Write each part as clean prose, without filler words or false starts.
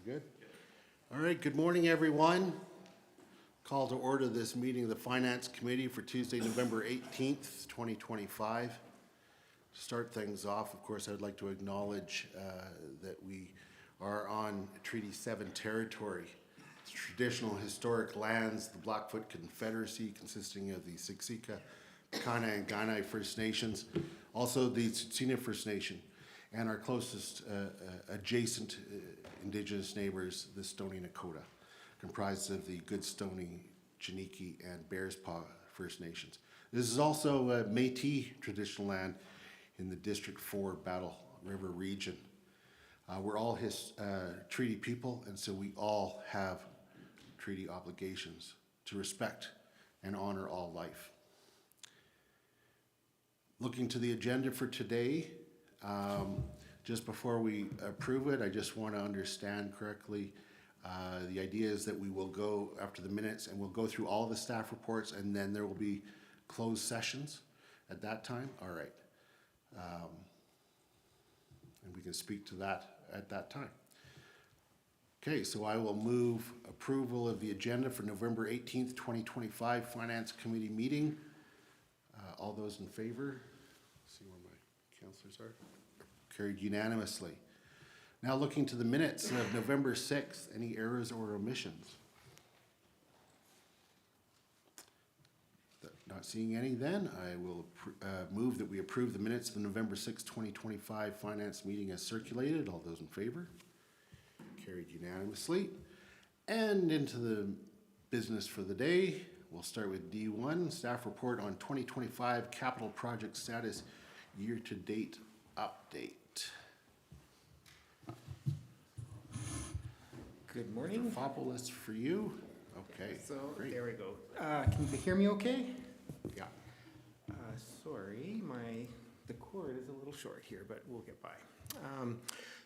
Good. All right, good morning, everyone. Call to order this meeting of the Finance Committee for Tuesday, November 18th, 2025. To start things off, of course, I'd like to acknowledge that we are on Treaty 7 territory. It's traditional historic lands, the Blackfoot Confederacy, consisting of the Siksika, Kainai, and Kainai First Nations, also the Tsuut'ina First Nation, and our closest adjacent Indigenous neighbors, the Stoney Nakoda, comprised of the Goodstoney, Chiniki, and Bears Paw First Nations. This is also Métis traditional land in the District 4 Battle River region. We're all treaty people, and so we all have treaty obligations to respect and honor all life. Looking to the agenda for today, just before we approve it, I just want to understand correctly. The idea is that we will go after the minutes and we'll go through all the staff reports, and then there will be closed sessions at that time. All right. And we can speak to that at that time. Okay, so I will move approval of the agenda for November 18th, 2025 Finance Committee meeting. All those in favor? See where my councillors are. Carried unanimously. Now looking to the minutes of November 6th, any errors or omissions? Not seeing any then, I will move that we approve the minutes of the November 6th, 2025 finance meeting as circulated. All those in favor? Carried unanimously. And into the business for the day, we'll start with D1, staff report on 2025 capital project status year-to-date update. Good morning. Fopoulos for you. Okay. So great. there we go. Can you hear me okay? Yeah. Sorry, the cord is a little short here, but we'll get by.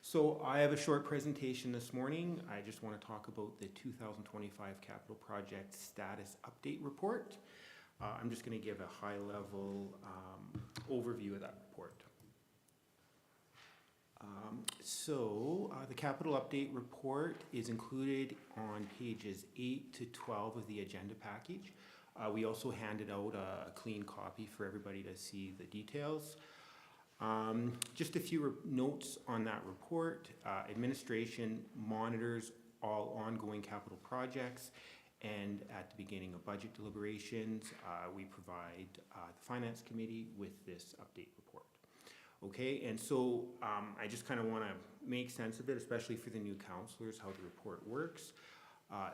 So I have a short presentation this morning. I just want to talk about the 2025 capital project status update report. I'm just going to give a high-level overview of that report. The capital update report is included on pages 8 to 12 of the agenda package. We also handed out a clean copy for everybody to see the details. Just a few notes on that report. Administration monitors all ongoing capital projects, and at the beginning of budget deliberations, we provide the Finance Committee with this update report. Okay, and so I just kind of want to make sense of it, especially for the new councillors, how the report works.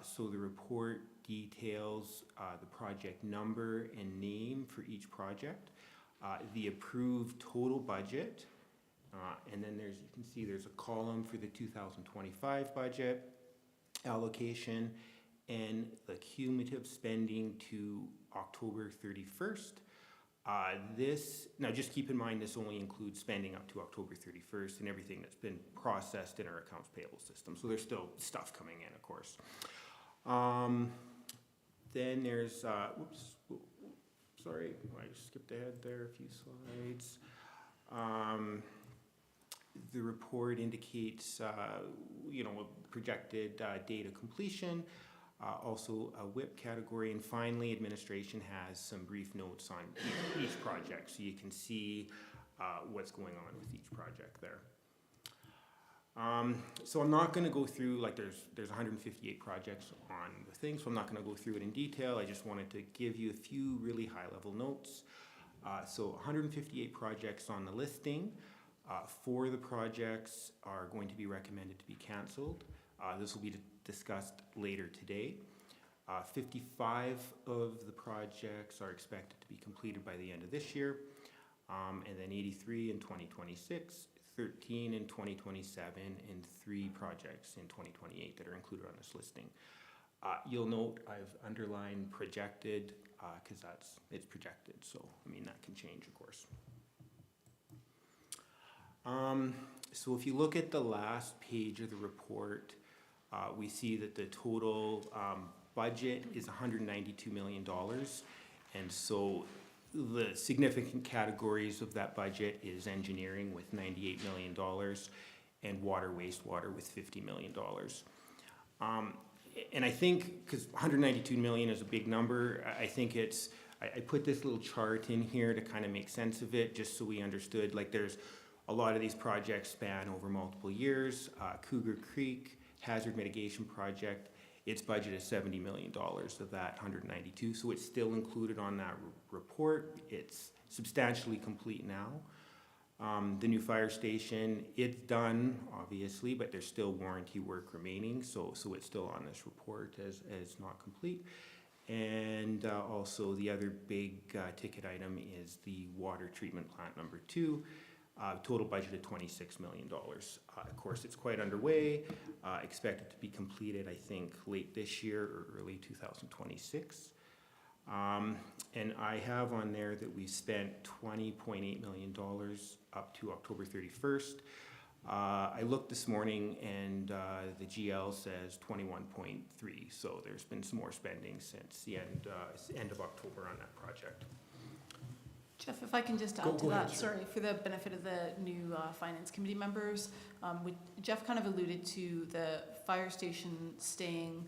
So the report details the project number and name for each project, the approved total budget, and then you can see there's a column for the 2025 budget allocation and the cumulative spending to October 31st. Now just keep in mind this only includes spending up to October 31st and everything that's been processed in our accounts payable system. So there's still stuff coming in, of course. Then there's, sorry, I skipped ahead there a few slides. The report indicates, projected date of completion. Also a WIP category, and finally administration has some brief notes on each project, so you can see what's going on with each project there. So I'm not going to go through, there's 158 projects on the thing, so I'm not going to go through it in detail. I just wanted to give you a few really high-level notes. So 158 projects on the listing. 4 of the projects are going to be recommended to be canceled. This will be discussed later today. 55 of the projects are expected to be completed by the end of this year, and then 83 in 2026, 13 in 2027, and 3 projects in 2028 that are included on this listing. You'll note I've underlined projected because it's projected, so that can change, of course. So if you look at the last page of the report, we see that the total budget is $192 million, and so the significant categories of that budget is engineering with $98 million, and water wastewater with $50 million. And I think, because 192 million is a big number, I think I put this little chart in here to kind of make sense of it, just so we understood, like there's a lot of these projects span over multiple years. Cougar Creek Hazard Mitigation Project, its budget is $70 million of that 192, so it's still included on that report. It's substantially complete now. The new fire station, it's done, obviously, but there's still warranty work remaining, so it's still on this report as not complete. And also the other big ticket item is the water treatment plant number 2. Total budget of $26 million. Of course, it's quite underway. Expected to be completed, I think, late this year or early 2026. And I have on there that we spent $20.8 million up to October 31st. I looked this morning and the GL says 21.3, so there's been some more spending since the end of October on that project. Jeff, if I can just add to that, sorry, for the benefit of the new Finance Committee members, Jeff kind of alluded to the fire station staying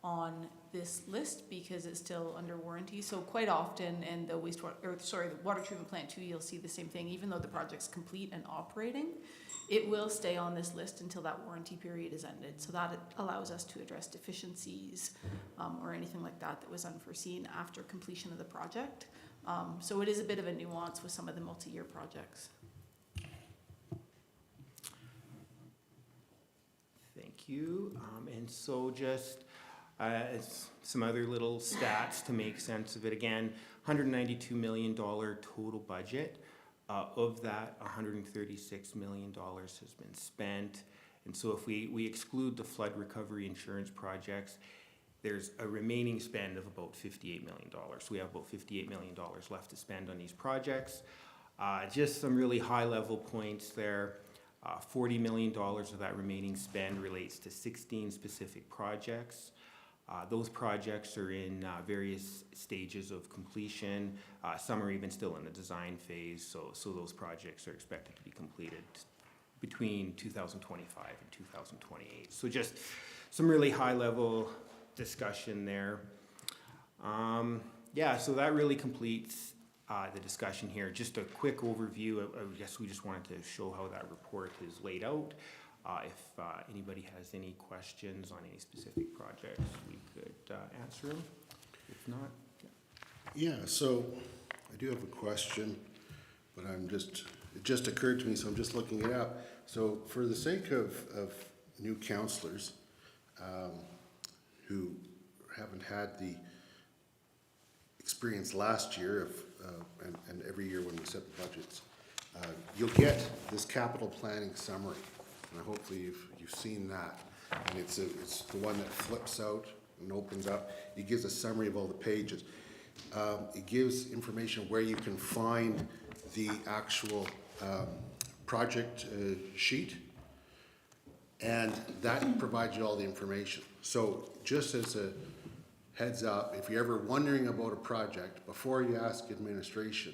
on this list because it's still under warranty. So quite often, and the the water treatment plant too, you'll see the same thing. Even though the project's complete and operating, it will stay on this list until that warranty period is ended. So that allows us to address deficiencies or anything like that that was unforeseen after completion of the project. So it is a bit of a nuance with some of the multi-year projects. Thank you. And so just some other little stats to make sense of it. Again, $192 million total budget. Of that, $136 million has been spent. And so if we exclude the flood recovery insurance projects, there's a remaining spend of about $58 million. So we have about $58 million left to spend on these projects. Just some really high level points there. $40 million of that remaining spend relates to 16 specific projects. Those projects are in various stages of completion. Some are even still in the design phase, so those projects are expected to be completed between 2025 and 2028. So just some really high level discussion there. Yeah, so that really completes the discussion here. Just a quick overview. I guess we just wanted to show how that report is laid out. If anybody has any questions on any specific projects, we could answer them. If not, Yeah, so I do have a question, but it just occurred to me, so I'm just looking it up. So for the sake of new counselors who haven't had the experience last year and every year when we set the budgets, you'll get this capital planning summary. And hopefully you've seen that. And it's the one that flips out and opens up. It gives a summary of all the pages. It gives information where you can find the actual project sheet, and that provides you all the information. So just as a heads up, if you're ever wondering about a project, before you ask administration,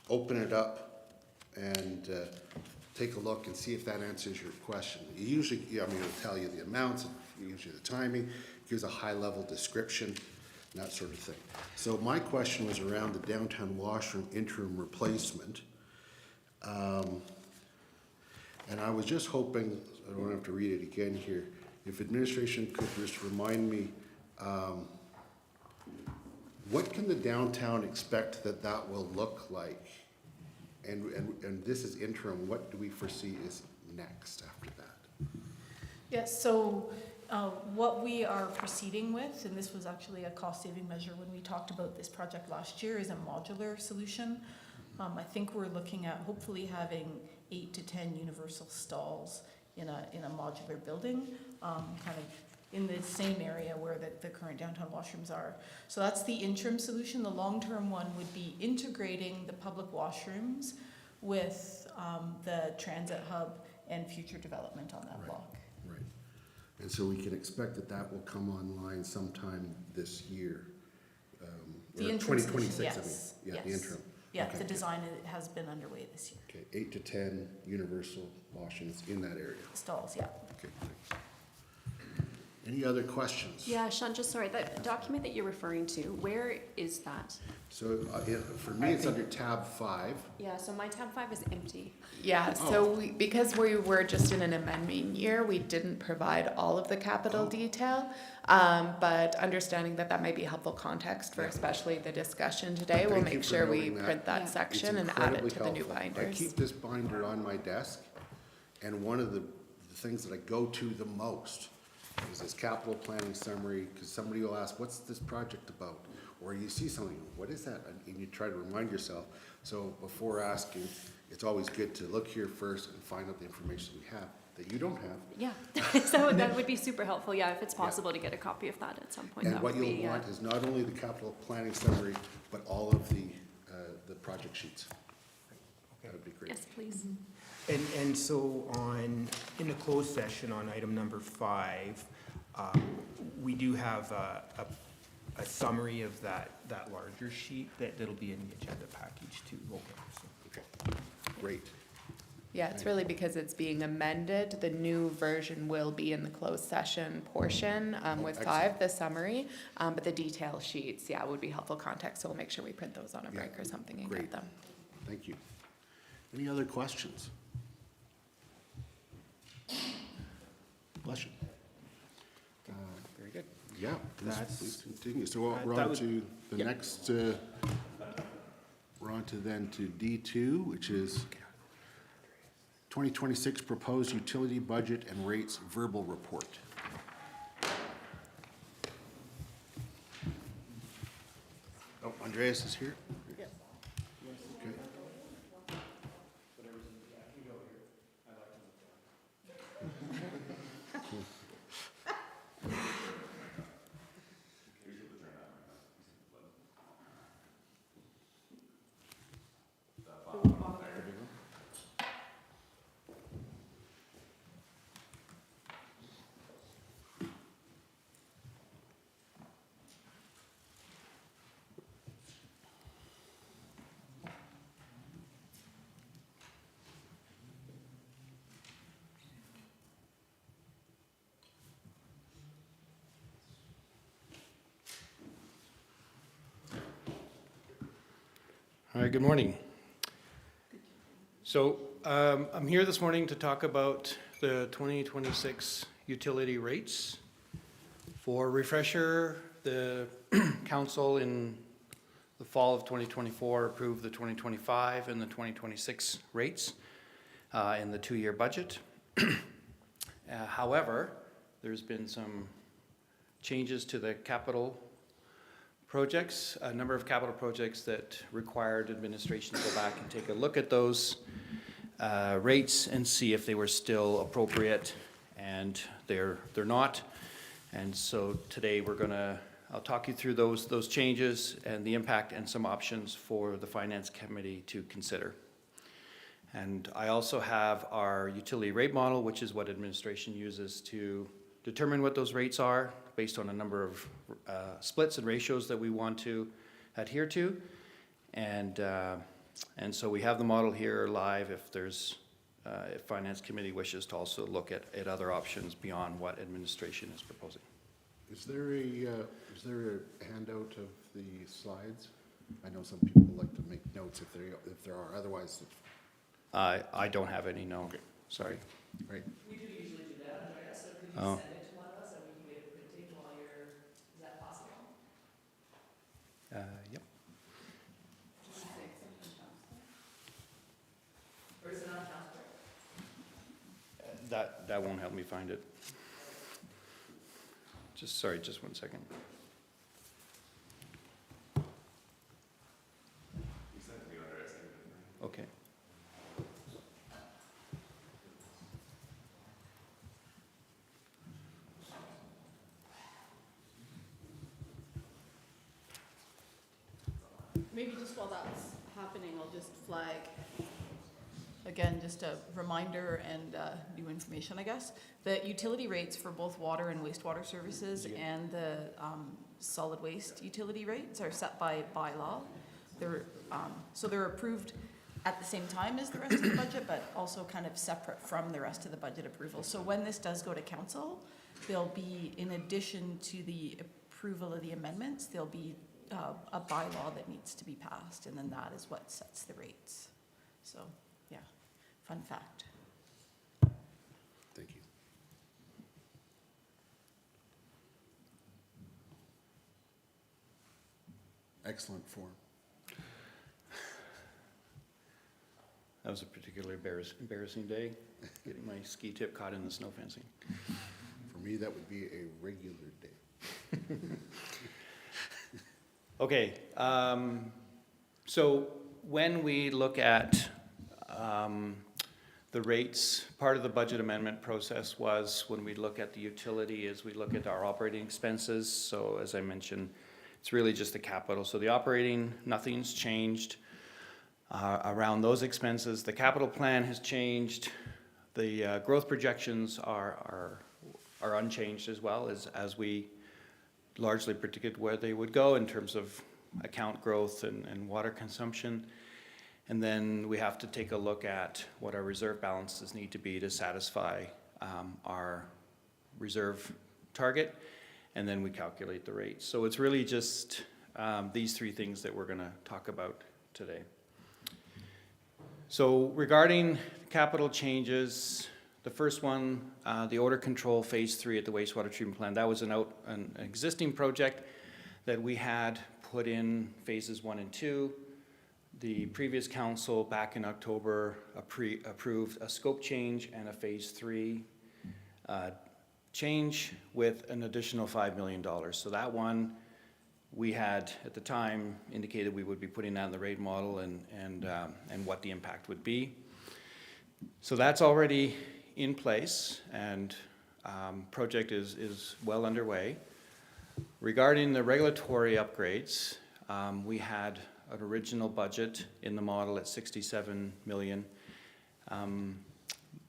open it up and take a look and see if that answers your question. Usually, it'll tell you the amounts, usually the timing, gives a high-level description, and that sort of thing. So my question was around the downtown washroom interim replacement. And I was just hoping, I don't have to read it again here, if administration could just remind me, what can the downtown expect that will look like? And this is interim. What do we foresee is next after that? Yes, so what we are proceeding with, and this was actually a cost-saving measure when we talked about this project last year, is a modular solution. I think we're looking at hopefully having 8 to 10 universal stalls in a modular building, kind of in the same area where the current downtown washrooms are. So that's the interim solution. The long-term one would be integrating the public washrooms with the transit hub and future development on that block. Right. And so we can expect that will come online sometime this year. The or interim 2026, solution, yes. yes. The Yes. interim. Yeah, Okay. the design has been underway this year. Okay, 8 to 10 universal washings in that area. Stalls, yeah. Okay, thanks. Any other questions? Yeah, Sean, just sorry, that document that you're referring to, where is that? So for me, it's under tab 5. Yeah, so my tab 5 is empty. Yeah, so because we were just in an amendment year, we didn't provide all of the capital detail. But understanding that might be helpful context for especially the discussion today, we'll Thank you make for sure we noting that. print that Yeah. It's section and add it incredibly to the new helpful. I binders. keep this binder on my desk, and one of the things that I go to the most is this capital planning summary, because somebody will ask, what's this project about? Or you see something, what is that? And you try to remind yourself. So before asking, it's always good to look here first and find out the information we have that you don't have. Yeah, so that would be super helpful, yeah, if it's possible to get a copy of that at some point, And that what would you'll be, want is not only the capital planning summary, but all of the project sheets. That would be great. yes, please. And so in the closed session on item number 5, we do have a summary of that larger sheet that'll be in the agenda package too. Okay, great. Yeah, it's really because it's being amended. The new version will be in the closed session portion with excellent. 5, the summary. But the detail sheets, yeah, would be helpful context. So we'll make sure we print those on a Yeah, break or something and great. get them. Thank you. Any other questions? Bless you. Very good. Yeah, That's- please continue. So we're that on was- to the yeah. next, we're on to then to D2, which is 2026 Proposed Utility Budget and Rates Verbal Report. Oh, Andreas is here? Okay. All right, good morning. So I'm here this morning to talk about the 2026 utility rates. For refresher, the council in the fall of 2024 approved the 2025 and the 2026 rates in the 2-year budget. However, there's been some changes to the capital projects, a number of capital projects that required administration to go back and take a look at those rates and see if they were still appropriate, and they're not. And so today I'll talk you through those changes and the impact and some options for the Finance Committee to consider. And I also have our utility rate model, which is what administration uses to determine what those rates are based on a number of splits and ratios that we want to adhere to. And so we have the model here live if Finance Committee wishes to also look at other options beyond what administration is proposing. Is there a handout of the slides? I know some people like to make notes if there are, otherwise, I don't have any, no, sorry. right? We do usually do that, Andrea, so could Oh. send it to one of us and we can get it printed while is that possible? Yep. Or is it on Jasper? That won't help me find it. Just 1 second. Okay. Maybe just while that's happening, I'll just flag, again, just a reminder and new information, I guess. The utility rates for both water and wastewater services and the solid waste utility rates are set by bylaw. So they're approved at the same time as the rest of the budget, but also kind of separate from the rest of the budget approval. So when this does go to council, there'll be, in addition to the approval of the amendments, there'll be a bylaw that needs to be passed, and then that is what sets the rates. So, yeah, fun fact. Thank you. Excellent form. That was a particularly embarrassing day, getting my ski tip caught in the snow fencing. For me, that would be a regular day. Okay, so when we look at the rates, part of the budget amendment process was when we look at the utility is we look at our operating expenses. So as I mentioned, it's really just the capital. So the operating, nothing's changed around those expenses. The capital plan has changed. The growth projections are unchanged as well as we largely predicted where they would go in terms of account growth and water consumption. And then we have to take a look at what our reserve balances need to be to satisfy our reserve target, and then we calculate the rates. So it's really just these three things that we're gonna talk about today. So regarding capital changes, the first one, the odor control phase 3 at the wastewater treatment plant, that was an existing project that we had put in phases 1 and 2. The previous council back in October approved a scope change and a phase 3 change with an additional $5 million. So that one, we had at the time indicated we would be putting that in the rate model and what the impact would be. So that's already in place, and project is well underway. Regarding the regulatory upgrades, we had an original budget in the model at 67 million.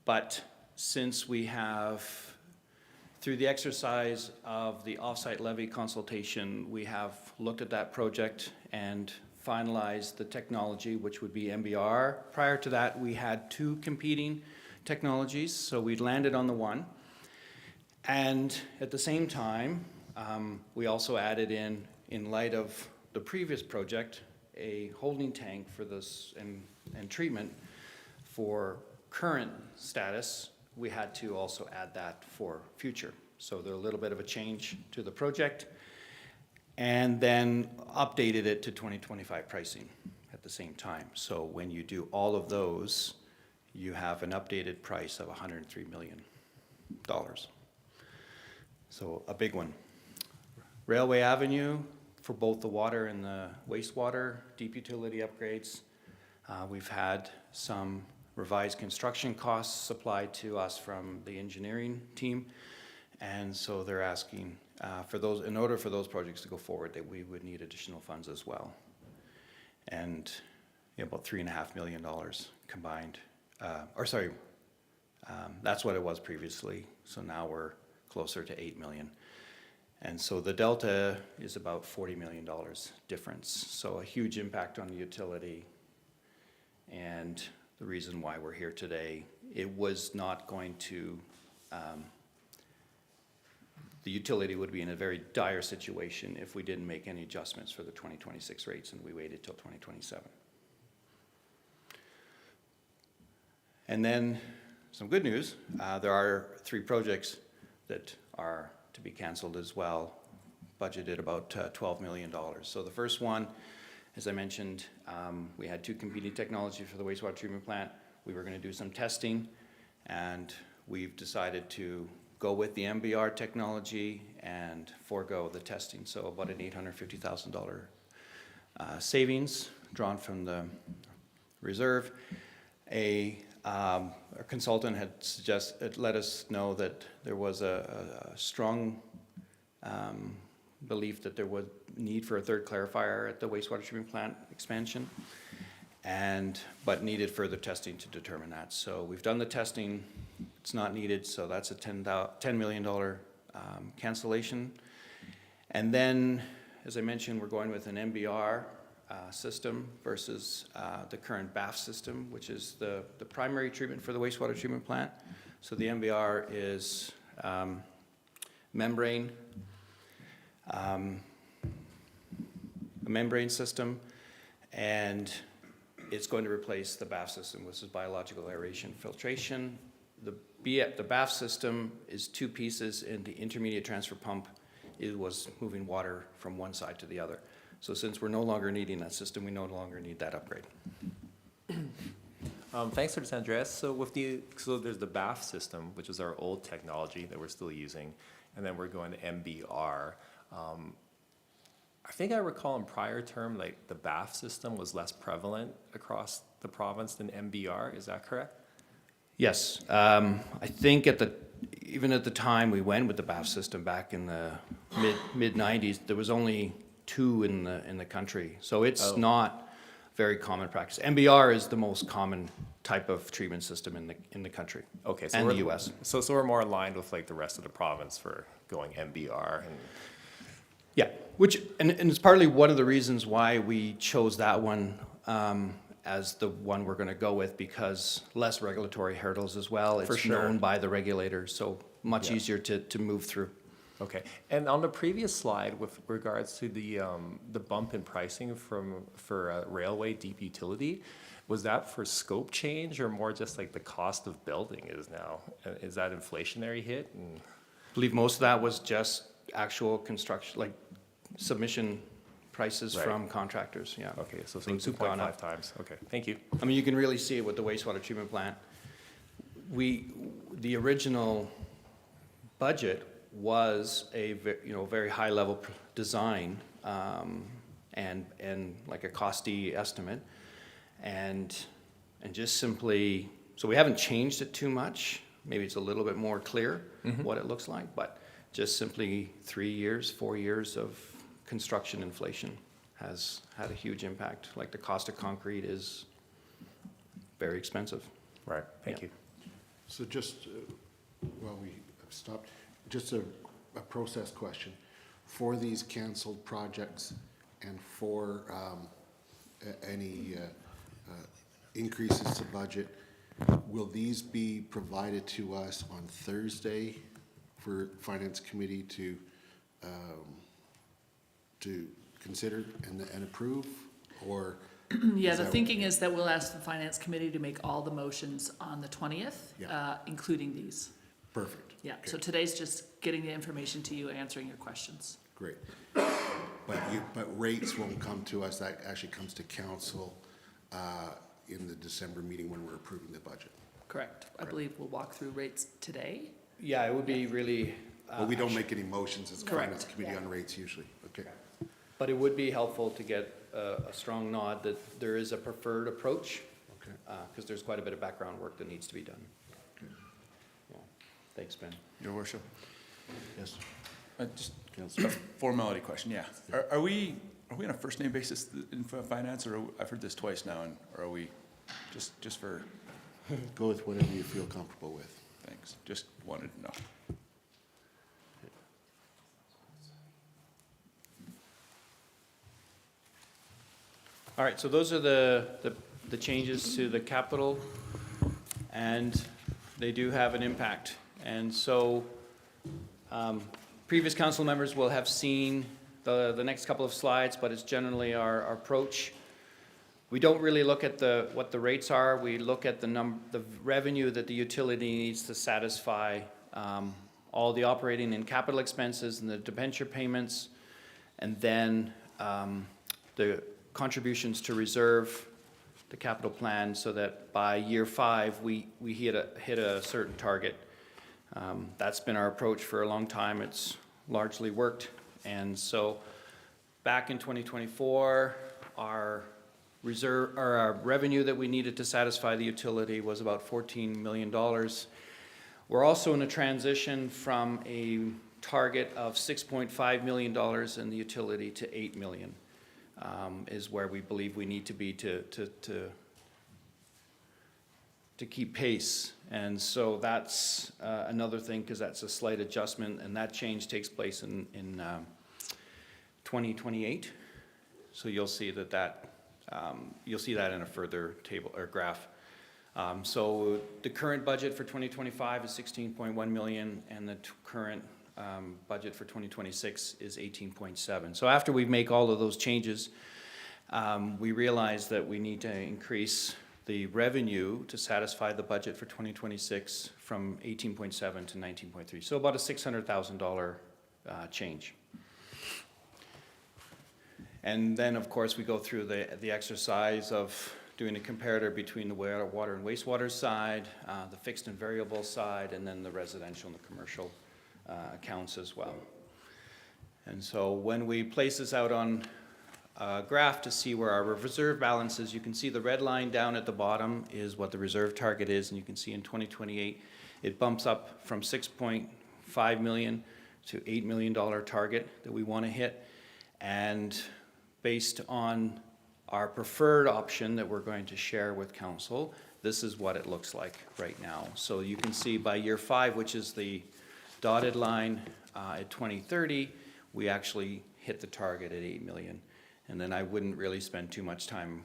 But since we have, through the exercise of the offsite levy consultation, we have looked at that project and finalized the technology, which would be MBR. Prior to that, we had 2 competing technologies, so we landed on the one. And at the same time, we also added in light of the previous project, a holding tank for this and treatment for current status. We had to also add that for future. So there's a little bit of a change to the project, and then updated it to 2025 pricing at the same time. So when you do all of those, you have an updated price of $103 million. So a big one. Railway Avenue, for both the water and the wastewater deep utility upgrades. We've had some revised construction costs supplied to us from the engineering team. And so they're asking for those, in order for those projects to go forward, that we would need additional funds as well. And about $3.5 million combined, that's what it was previously. So now we're closer to 8 million. And so the delta is about $40 million difference. So a huge impact on the utility. And the reason why we're here today, it was not going to, the utility would be in a very dire situation if we didn't make any adjustments for the 2026 rates and we waited till 2027. And then some good news, there are 3 projects that are to be canceled as well, budgeted about $12 million. So the first one, as I mentioned, we had 2 competing technologies for the wastewater treatment plant. We were going to do some testing, and we've decided to go with the MBR technology and forego the testing. So about an $850,000 savings drawn from the reserve. A consultant had let us know that there was a strong belief that there was need for a 3rd clarifier at the wastewater treatment plant expansion, but needed further testing to determine that. So we've done the testing, it's not needed, so that's a $10 million cancellation. And then, as I mentioned, we're going with an MBR system versus the current BAF system, which is the primary treatment for the wastewater treatment plant. So the MBR is membrane, a membrane system, and it's going to replace the BAF system, which is biological aeration filtration. The BAF system is two pieces, and the intermediate transfer pump was moving water from one side to the other. So since we're no longer needing that system, we no longer need that upgrade. Thanks for this, Andreas. So there's the BAF system, which is our old technology that we're still using, and then we're going to MBR. I think I recall in prior term, like the BAF system was less prevalent across the province than MBR. Is that correct? Yes, I think even at the time we went with the BAF system back in the mid 90s, there was only 2 in the country. So it's not very common practice. MBR is the most common type of treatment system in the country. Okay, so and we're, the U.S. So we're more aligned with like the rest of the province for going MBR. And Yeah, and it's partly one of the reasons why we chose that one as the one we're going to go with, because less regulatory hurdles as well. It's For sure. known by the regulators, so much easier to move through. okay, and on the previous slide with regards to the bump in pricing for railway deep utility, was that for scope change or more just like the cost of building is now? Is that inflationary hit? And I believe most of that was just actual construction, like submission prices Right. from contractors, yeah. okay, so Things have gone up. 2.5 times. Okay, thank you. I mean, you can really see it with the wastewater treatment plant. The original budget was a very high level design and like a costy estimate, and just simply, so we haven't changed it too much. Maybe it's a little bit more clear what it looks like, but just simply 3 years, 4 years of construction inflation has had a huge impact. Like the cost of concrete is very expensive. Right, thank Yeah. you. So just, while we have stopped, just a process question. For these canceled projects and for any increases to budget, will these be provided to us on Thursday for Finance Committee to consider and approve, or? Yeah, is the that- thinking is that we'll ask the finance committee to make all the motions on the 20th, Yeah. including these. Perfect. Yeah, Okay, so today's just getting the information to you, answering your questions. great. But rates won't come to us, that actually comes to council in the December meeting when we're approving the budget. Correct. I believe we'll walk through rates today. Yeah, it would be really. But we don't make any motions as a Correct. finance committee on rates usually, okay? But it would be helpful to get a strong nod that there is a preferred approach, Okay. because there's quite a bit of background work that needs to be done. Yeah. Thanks, Ben. Your worship. Yes. Just a Councilor. formality question, yeah. Are we on a first name basis in finance, or I've heard this twice now, or are we just for, Go with whatever you feel comfortable with. thanks, just wanted to know. All right, so those are the changes to the capital, and they do have an impact. And so, previous council members will have seen the next couple of slides, but it's generally our approach. We don't really look at what the rates are. We look at the revenue that the utility needs to satisfy all the operating and capital expenses and the debenture payments, and then the contributions to reserve the capital plan, so that by year 5 we hit a certain target. That's been our approach for a long time. It's largely worked, and so back in 2024, our revenue that we needed to satisfy the utility was about $14 million. We're also in a transition from a target of $6.5 million in the utility to $8 million. Is where we believe we need to be to keep pace. And so that's another thing, because that's a slight adjustment, and that change takes place in 2028. So you'll see you'll see that in a further table or graph. So the current budget for 2025 is 16.1 million, and the current budget for 2026 is 18.7. So after we make all of those changes, we realize that we need to increase the revenue to satisfy the budget for 2026 from 18.7 to 19.3. So about a $600,000 change. And then, of course, we go through the exercise of doing a comparator between the water and wastewater side, the fixed and variable side, and then the residential and the commercial accounts as well. And so when we place this out on a graph to see where our reserve balance is, you can see the red line down at the bottom is what the reserve target is, and you can see in 2028 it bumps up from 6.5 million to $8 million target that we want to hit. And based on our preferred option that we're going to share with council, this is what it looks like right now. So you can see by year 5, which is the dotted line at 2030, we actually hit the target at 8 million. And then I wouldn't really spend too much time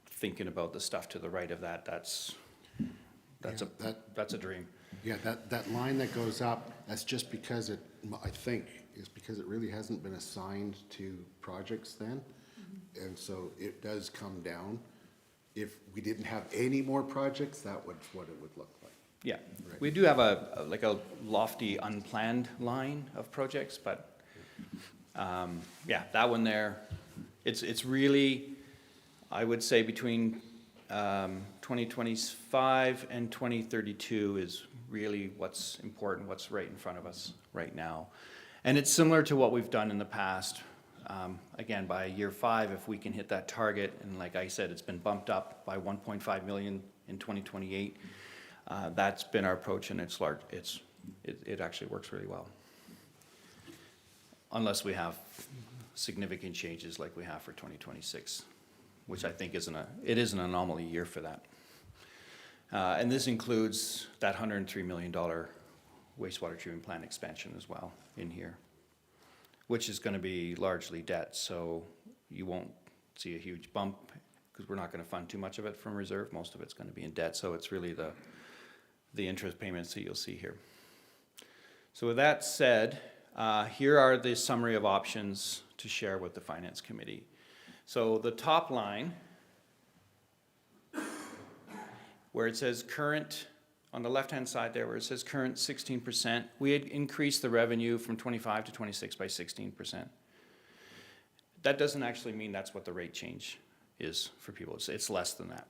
thinking about the stuff to the right of that. That's a dream. Yeah, that line that goes up, that's just because it, I think, is because it really hasn't been assigned to projects then. And so it does come down. If we didn't have any more projects, that would what it would look like. Yeah, Right. we do have a lofty unplanned line of projects, but yeah, that one there, it's really, I would say between 2025 and 2032 is really what's important, what's right in front of us right now. And it's similar to what we've done in the past. Again, by year 5, if we can hit that target, and like I said, it's been bumped up by 1.5 million in 2028. That's been our approach, and it's large. It actually works really well, unless we have significant changes like we have for 2026, which I think is an anomaly year for that. And this includes that $103 million wastewater treatment plant expansion as well in here, which is going to be largely debt, so you won't see a huge bump because we're not going to fund too much of it from reserve. Most of it's going to be in debt, so it's really the interest payments that you'll see here. So with that said, here are the summary of options to share with the Finance Committee. So the top line, where it says current, on the left-hand side there, where it says current 16%, we had increased the revenue from 25 to 26 by 16%. That doesn't actually mean that's what the rate change is for people. It's less than that.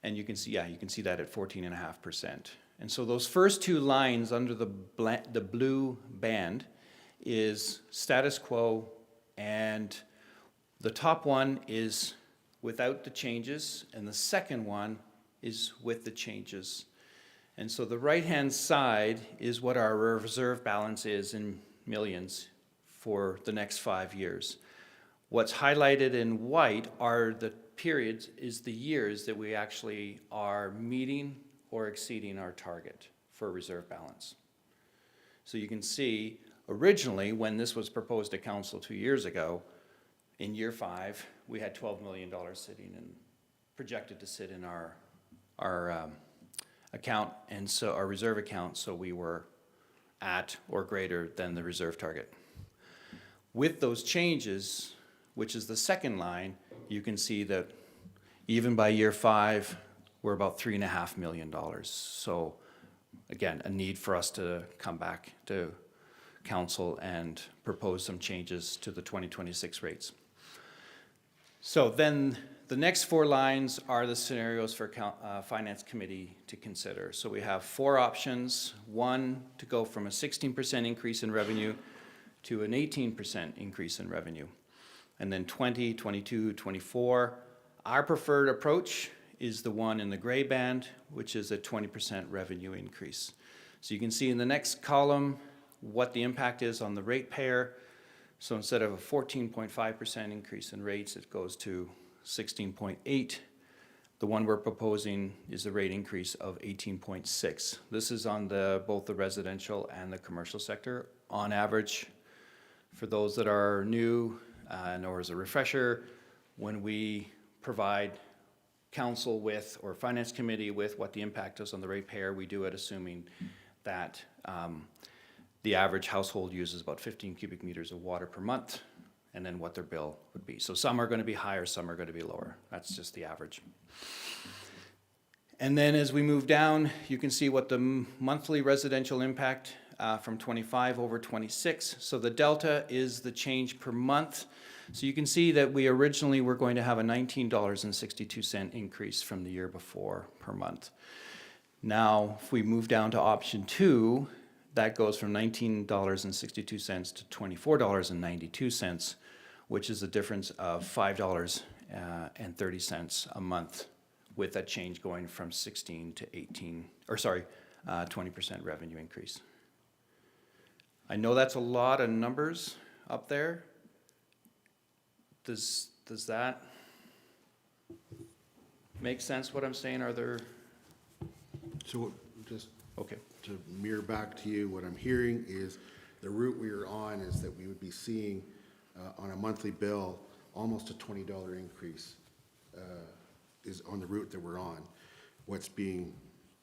And you can see, yeah, you can see that at 14.5%. And so those first two lines under the blue band is status quo, and the top one is without the changes, and the second one is with the changes. And so the right-hand side is what our reserve balance is in millions for the next 5 years. What's highlighted in white are the periods, is the years that we actually are meeting or exceeding our target for reserve balance. So you can see, originally, when this was proposed to council 2 years ago, in year 5, we had $12 million sitting and projected to sit in our account, and so our reserve account, so we were at or greater than the reserve target. With those changes, which is the second line, you can see that even by year 5, we're about $3.5 million. So again, a need for us to come back to council and propose some changes to the 2026 rates. So then the next 4 lines are the scenarios for Finance Committee to consider. So we have 4 options. 1, to go from a 16% increase in revenue to an 18% increase in revenue. And then 20, 22, 24. Our preferred approach is the one in the gray band, which is a 20% revenue increase. So you can see in the next column what the impact is on the ratepayer. So instead of a 14.5% increase in rates, it goes to 16.8. The one we're proposing is a rate increase of 18.6. This is on both the residential and the commercial sector. On average, For those that are new, or as a refresher, when we provide council with, or finance committee with what the impact is on the ratepayer, we do it assuming that the average household uses about 15 cubic meters of water per month, and then what their bill would be. So some are going to be higher, some are going to be lower. That's just the average. And then as we move down, you can see what the monthly residential impact from 25 over 26. So the delta is the change per month. So you can see that we originally were going to have a $19.62 increase from the year before per month. Now, if we move down to option 2, that goes from $19.62 to $24.92, which is a difference of $5.30 a month, with a change going from 16 to 18, 20% revenue increase. I know that's a lot of numbers up there. Does that make sense, what I'm saying? Are there, So just okay. to mirror back to you, what I'm hearing is the route we are on is that we would be seeing on a monthly bill almost a $20 increase is on the route that we're on. What's being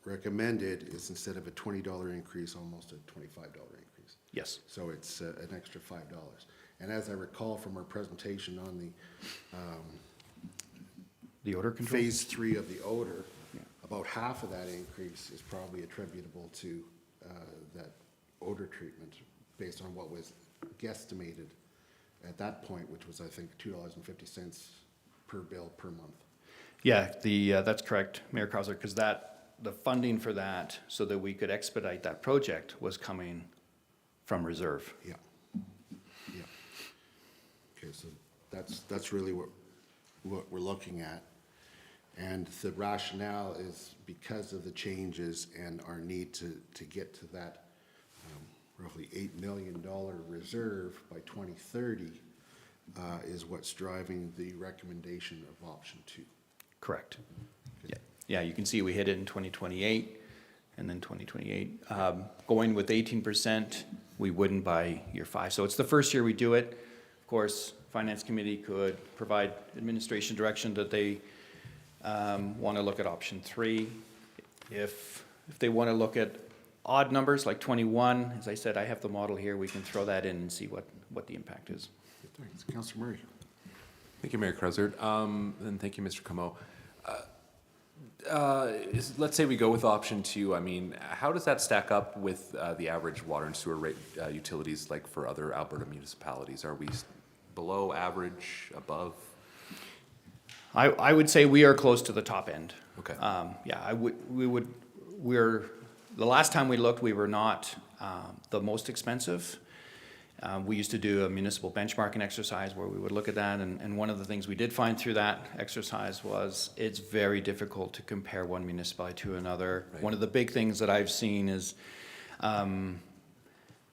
recommended is instead of a $20 increase, almost a $25 increase. Yes. So it's an extra $5. And as I recall from our presentation on The odor control? phase 3 of the odor, Yeah. about half of that increase is probably attributable to that odor treatment based on what was guesstimated at that point, which was, I think, $2.50 per bill per month. Yeah, that's correct, Mayor Krauser, because the funding for that, so that we could expedite that project, was coming from reserve. Yeah. Yeah. Okay, so that's really what we're looking at. And the rationale is because of the changes and our need to get to that roughly $8 million reserve by 2030 is what's driving the recommendation of option 2. Correct. Yeah, yeah. You can see we hit it in 2028, and then 2028. Going with 18%, we wouldn't by year 5. So it's the first year we do it. Of course, Finance Committee could provide administration direction that they want to look at option 3. If they want to look at odd numbers like 21, as I said, I have the model here. We can throw that in and see what the impact is. Thanks. Councilor Murray. Thank you, Mayor Krauser. And thank you, Mr. Comeau. Let's say we go with option 2. I mean, how does that stack up with the average water and sewer rate utilities like for other Alberta municipalities? Are we below average, above? I would say we are close to the top end. Okay. Yeah, the last time we looked, we were not the most expensive. We used to do a municipal benchmarking exercise where we would look at that, and one of the things we did find through that exercise was it's very difficult to compare one municipality to another. Right. One of the big things that I've seen is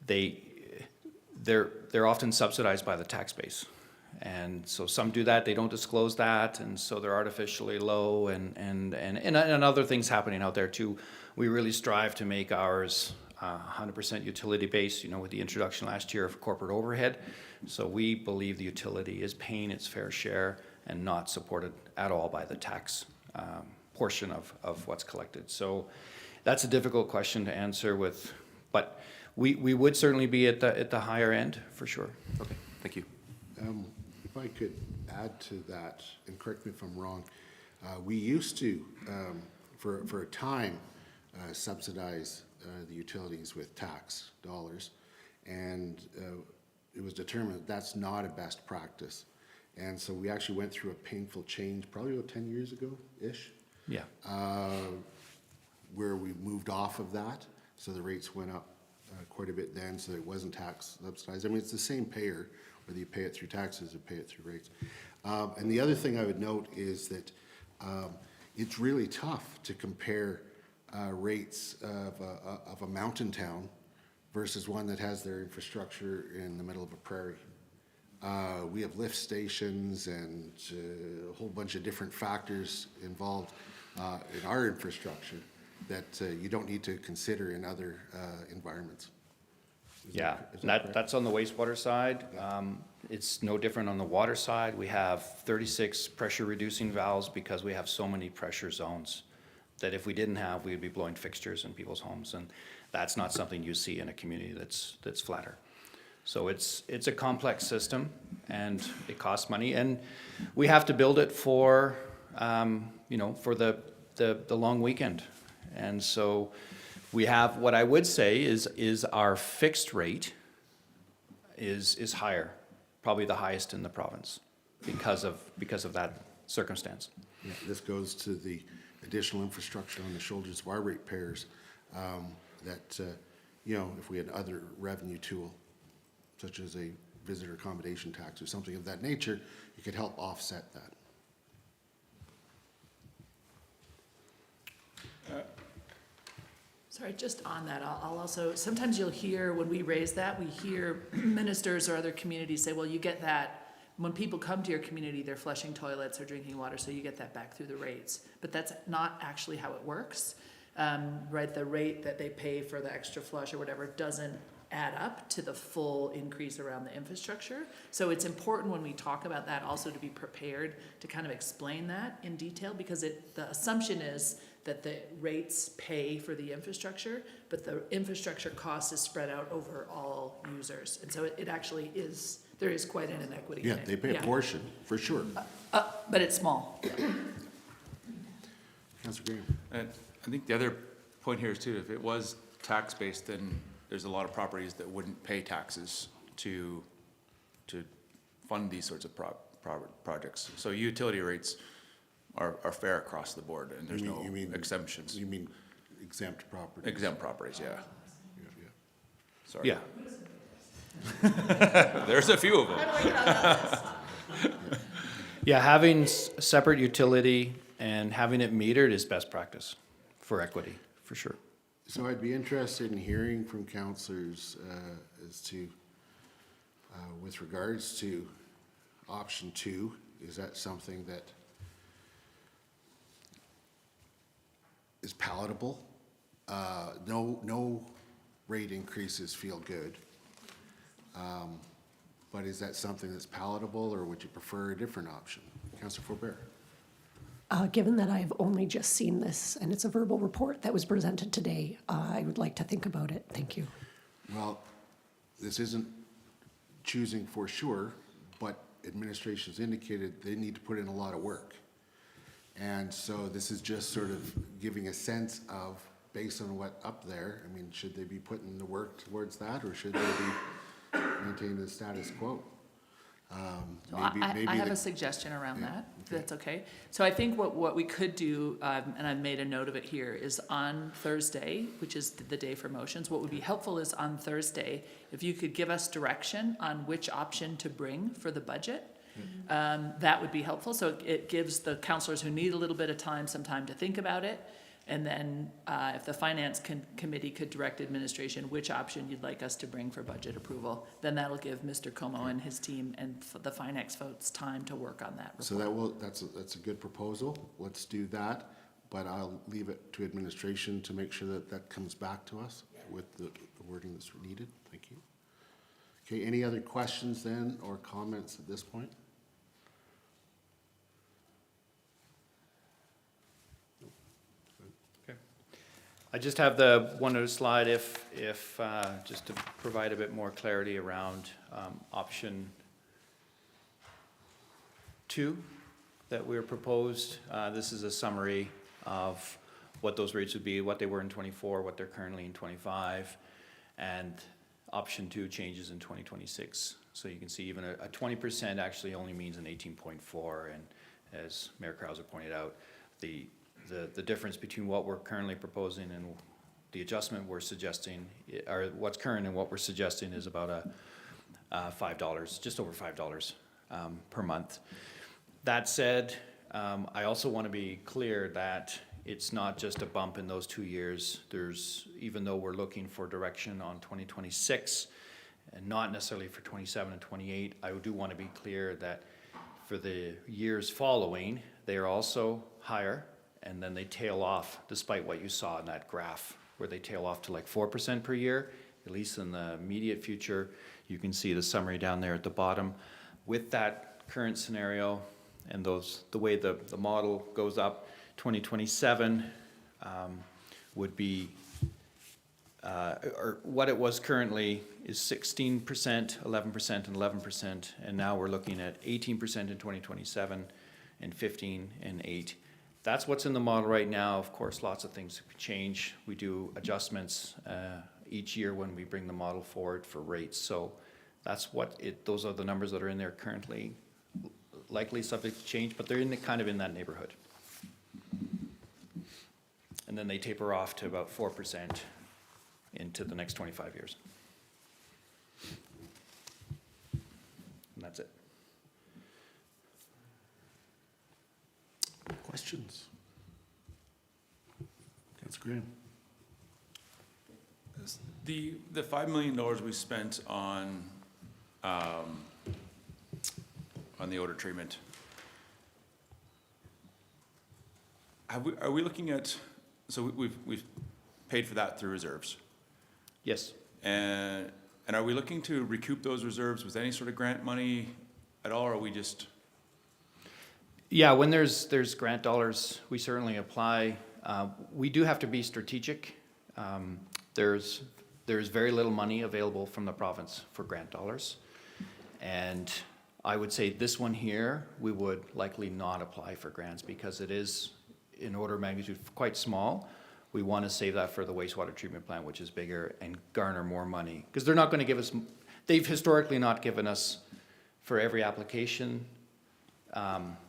they're often subsidized by the tax base. And so some do that, they don't disclose that, and so they're artificially low, and other things happening out there too. We really strive to make ours 100% utility based, with the introduction last year of corporate overhead. So we believe the utility is paying its fair share and not supported at all by the tax portion of what's collected. So that's a difficult question to answer but we would certainly be at the higher end for sure. Okay, thank you. If I could add to that, and correct me if I'm wrong, we used to, for a time, subsidize the utilities with tax dollars, and it was determined that that's not a best practice. And so we actually went through a painful change, probably about 10 years ago-ish. Yeah. Where we moved off of that, so the rates went up quite a bit then, so it wasn't tax subsidized. I mean, it's the same payer, whether you pay it through taxes or pay it through rates. And the other thing I would note is that it's really tough to compare rates of a mountain town versus one that has their infrastructure in the middle of a prairie. We have lift stations and a whole bunch of different factors involved in our infrastructure that you don't need to consider in other environments. Yeah, is and that, correct? that's on the wastewater side. It's no different on the water side. We have 36 pressure reducing valves because we have so many pressure zones that if we didn't have, we'd be blowing fixtures in people's homes, and that's not something you see in a community that's flatter. So it's a complex system, and it costs money, and we have to build it for, for the long weekend. And so we have, what I would say is our fixed rate is higher, probably the highest in the province because of that circumstance. Yeah, this goes to the additional infrastructure on the shoulders of our ratepayers, that, if we had other revenue tool, such as a visitor accommodation tax or something of that nature, it could help offset that. Sorry, just on that, I'll also, sometimes you'll hear, when we raise that, we hear ministers or other communities say, well, you get that, when people come to your community, they're flushing toilets or drinking water, so you get that back through the rates. But that's not actually how it works, right? The rate that they pay for the extra flush or whatever doesn't add up to the full increase around the infrastructure. So it's important when we talk about that also to be prepared to kind of explain that in detail, because the assumption is that the rates pay for the infrastructure, but the infrastructure cost is spread out over all users. And so it actually is, there is quite an inequity. Yeah, in it. they pay a portion, for sure. But it's small. Councillor Graham. And I think the other point here is too, if it was tax-based, then there's a lot of properties that wouldn't pay taxes to fund these sorts of projects. So utility rates are fair across the board, and there's no exemptions. You mean exempt properties? Exempt properties, yeah. Yeah. Sorry. Yeah. There's a few of them. Yeah, having separate utility and having it metered is best practice for equity, for sure. So I'd be interested in hearing from councillors as to, with regards to option 2, is that something that is palatable? No rate increases feel good. But is that something that's palatable, or would you prefer a different option? Councillor Forbear. Given that I've only just seen this, and it's a verbal report that was presented today, I would like to think about it. Thank you. Well, this isn't choosing for sure, but administration's indicated they need to put in a lot of work. And so this is just sort of giving a sense of, based on what up there, I mean, should they be putting the work towards that, or should they be maintaining the status quo? So I have a suggestion around that, if that's okay. So I think what we could do, and I've made a note of it here, is on Thursday, which is the day for motions, what would be helpful is on Thursday, if you could give us direction on which option to bring for the budget, that would be helpful. So it gives the councillors who need a little bit of time some time to think about it. And then if the finance committee could direct administration which option you'd like us to bring for budget approval, then that'll give Mr. Como and his team and the finance folks time to work on that report. So that's a good proposal. Let's do that, but I'll leave it to administration to make sure that that comes back to us with the wording that's needed. Thank you. Okay, any other questions then or comments at this point? I just have the one other slide if just to provide a bit more clarity around option 2 that we were proposed. This is a summary of what those rates would be, what they were in 24, what they're currently in 25, and option 2 changes in 2026. So you can see even a 20% actually only means an 18.4, and as Mayor Krauser pointed out, the difference between what we're currently proposing and the adjustment we're suggesting, or what's current and what we're suggesting, is about $5, just over $5 per month. That said, I also want to be clear that it's not just a bump in those 2 years. Even though we're looking for direction on 2026 and not necessarily for 27 and 28, I do want to be clear that for the years following, they are also higher. And then they tail off, despite what you saw in that graph, where they tail off to like 4% per year. at least in the immediate future. You can see the summary down there at the bottom. With that current scenario and the way the model goes up, 2027 would be, or what it was currently is 16%, 11%, and 11%, and now we're looking at 18% in 2027, and 15 and 8. That's what's in the model right now. Of course, lots of things could change. We do adjustments each year when we bring the model forward for rates. So that's those are the numbers that are in there currently, likely subject to change, but they're kind of in that neighborhood. And then they taper off to about 4% into the next 25 years. And that's it. Questions? Councilor Graham? The $5 million we spent on the odor treatment, are we looking at, so we've paid for that through reserves? Yes. And are we looking to recoup those reserves with any sort of grant money at all, or are we just? Yeah, when there's grant dollars, we certainly apply. We do have to be strategic. There's very little money available from the province for grant dollars. And I would say this one here, we would likely not apply for grants because it is in order of magnitude quite small. We want to save that for the wastewater treatment plant, which is bigger, and garner more money. Because they're not going to give us, they've historically not given us for every application.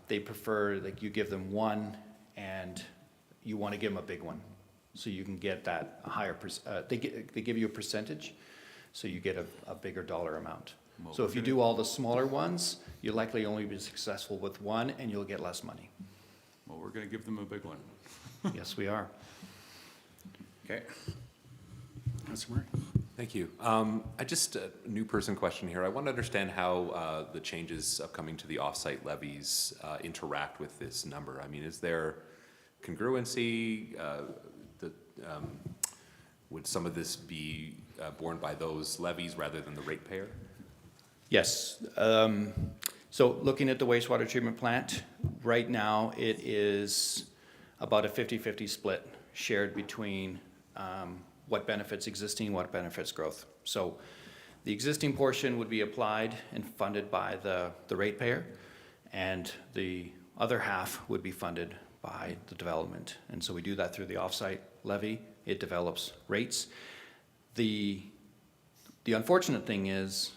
They prefer, like, you give them one and you want to give them a big one. So you can get that higher, they give you a percentage, so you get a bigger dollar amount. Well, So if you do all the smaller ones, you'll likely only be successful with one and you'll get less money. Well, we're going to give them a big one. Yes, we are. Okay. Councilor Murray? Thank you. I just, a new person question here. I want to understand how the changes upcoming to the offsite levies interact with this number. I mean, is there congruency? Would some of this be borne by those levies rather than the ratepayer? Yes. So looking at the wastewater treatment plant, right now it is about a 50-50 split shared between what benefits existing, what benefits growth. So the existing portion would be applied and funded by the ratepayer, and the other half would be funded by the development. And so we do that through the offsite levy. It develops rates. The unfortunate thing is,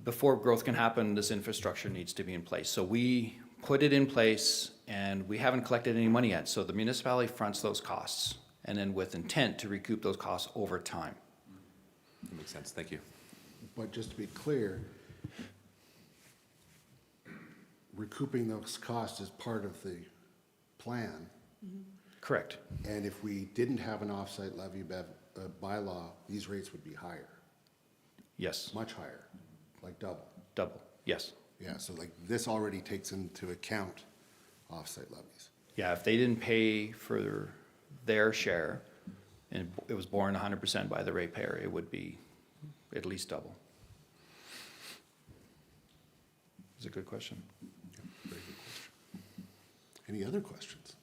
before growth can happen, this infrastructure needs to be in place. So we put it in place and we haven't collected any money yet. So the municipality fronts those costs, and then with intent to recoup those costs over time. That makes sense. Thank you. But just to be clear, recouping those costs is part of the plan. Correct. And if we didn't have an offsite levy bylaw, these rates would be higher, Yes. much higher, like double. Double. Yes. Yeah, so like this already takes into account offsite levies. Yeah, if they didn't pay for their share and it was borne 100% by the ratepayer, it would be at least double. It's a good question. Yeah, very good question. Any other questions?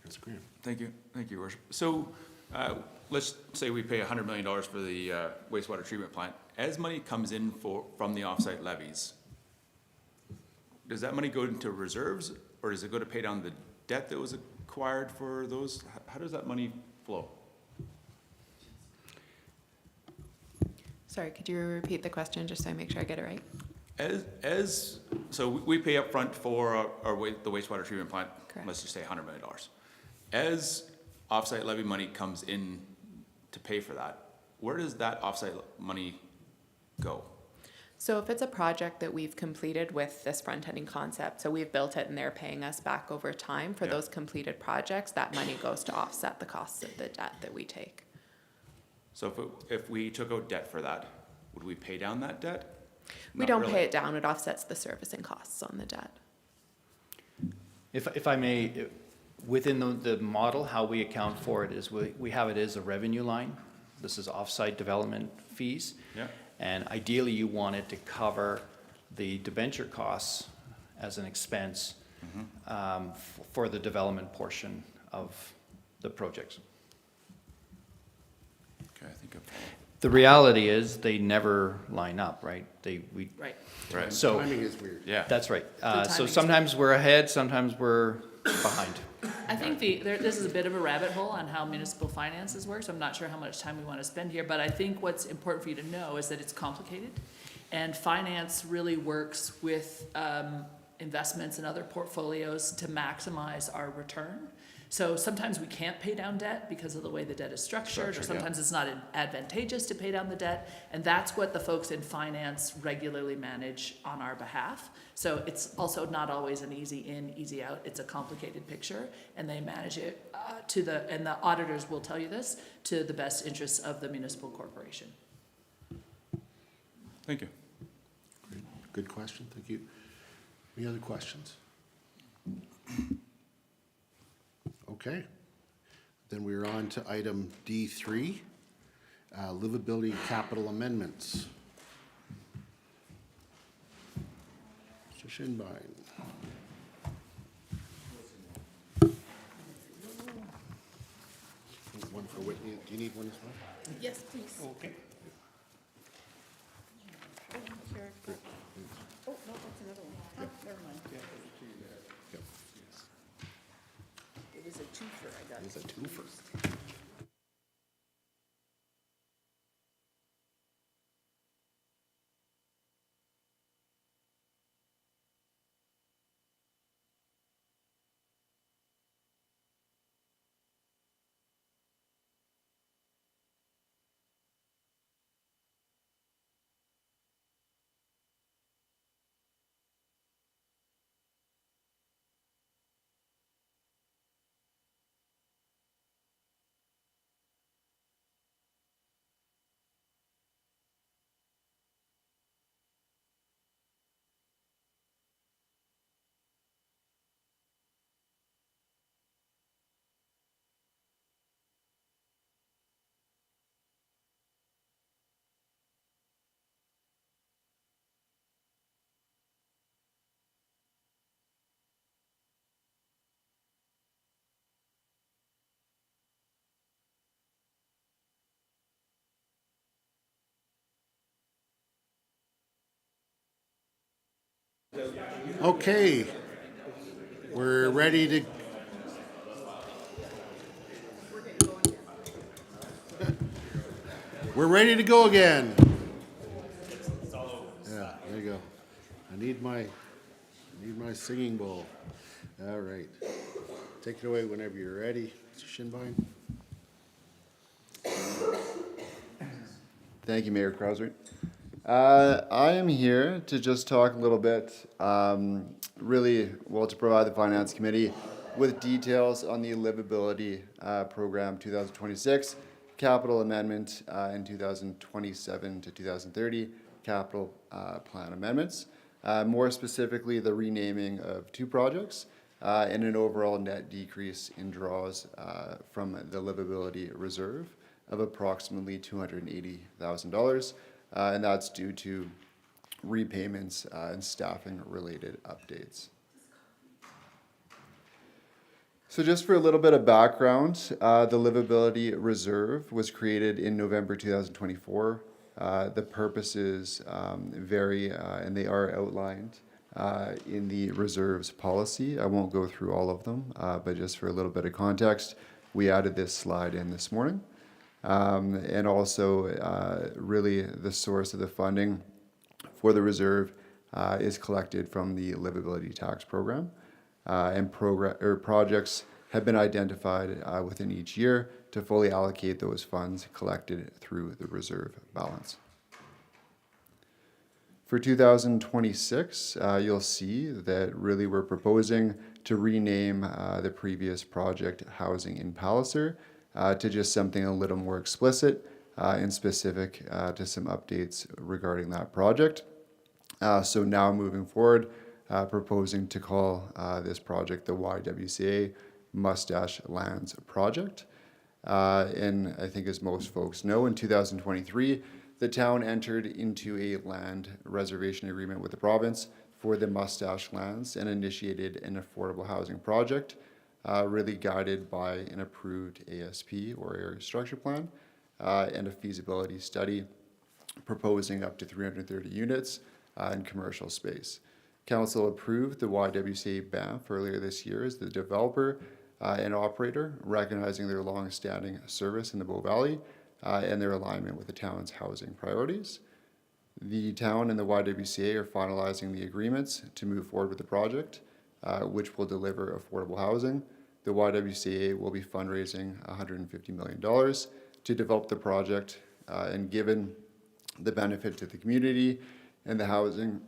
Councilor Graham? Thank you, Your Worship. So let's say we pay $100 million for the wastewater treatment plant. As money comes in from the offsite levies, does that money go into reserves, or does it go to pay down the debt that was acquired for those? How does that money flow? Sorry, could you repeat the question just so I make sure I get it right? So we pay up front for the wastewater treatment plant, Correct. let's just say $100 million. As offsite levy money comes in to pay for that, where does that offsite money go? So if it's a project that we've completed with this front-ending concept, so we've built it and they're paying us back over time for Yeah. those completed projects, that money goes to offset the costs of the debt that we take. So if we took out debt for that, would we pay down that debt? We Not don't really. pay it down, it offsets the servicing costs on the debt. If I may, Within the model, how we account for it is we have it as a revenue line. This is off-site development fees. Yeah. And ideally, you want it to cover the debenture costs as an expense for the development portion of the projects. Okay, I think I've. The reality is they never line up, right? Right. Right. So Timing is weird. Yeah. that's right. timing So is- sometimes we're ahead, sometimes we're behind. I think this is a bit of a rabbit hole on how municipal finances work, so I'm not sure how much time we want to spend here, but I think what's important for you to know is that it's complicated. And finance really works with investments and other portfolios to maximize our return. So sometimes we can't pay down debt because of the way the debt is structured, or sometimes it's not advantageous to pay down the debt. And that's what the folks in finance regularly manage on our behalf. So it's also not always an easy in, easy out. It's a complicated picture, and they manage it and the auditors will tell you this, to the best interests of the municipal corporation. Thank you. Great. Good question, thank you. Any other questions? Okay. Then we're on to item D3, livability capital amendments. Mr. Shinbein. One for Whitney. Do you need one as well? Yes, please. Okay. Oh, no, that's another one. Oh, never mind. Yep. It is a twofer I got. It's a twofer. Okay, we're ready to. We're ready to go again. Yeah, there you go. I need my singing bowl. All right. Take it away whenever you're ready, Mr. Shinbein. Thank you, Mayor Krausert. I am here to just talk a little bit, to provide the Finance Committee with details on the Livability Program 2026, capital amendment in 2027 to 2030, capital plan amendments. More specifically, the renaming of 2 projects and an overall net decrease in draws from the Livability Reserve of approximately $280,000. And that's due to repayments and staffing-related updates. So just for a little bit of background, the Livability Reserve was created in November 2024. The purposes vary, and they are outlined in the Reserve's policy. I won't go through all of them, but just for a little bit of context, we added this slide in this morning. And also, really, the source of the funding for the reserve is collected from the Livability Tax Program, and projects have been identified within each year to fully allocate those funds collected through the reserve balance. For 2026, you'll see that really we're proposing to rename the previous project Housing in Palliser to just something a little more explicit and specific to some updates regarding that project. So now moving forward, proposing to call this project the YWCA Mustache Lands project. And I think as most folks know, in 2023, the town entered into a land reservation agreement with the province for the Mustache Lands and initiated an affordable housing project, really guided by an approved ASP or area structure plan and a feasibility study proposing up to 330 units in commercial space. Council approved the YWCA Banff earlier this year as the developer and operator, recognizing their long-standing service in the Bow Valley and their alignment with the town's housing priorities. The town and the YWCA are finalizing the agreements to move forward with the project, which will deliver affordable housing. The YWCA will be fundraising $150 million to develop the project, and given the benefit to the community and the housing,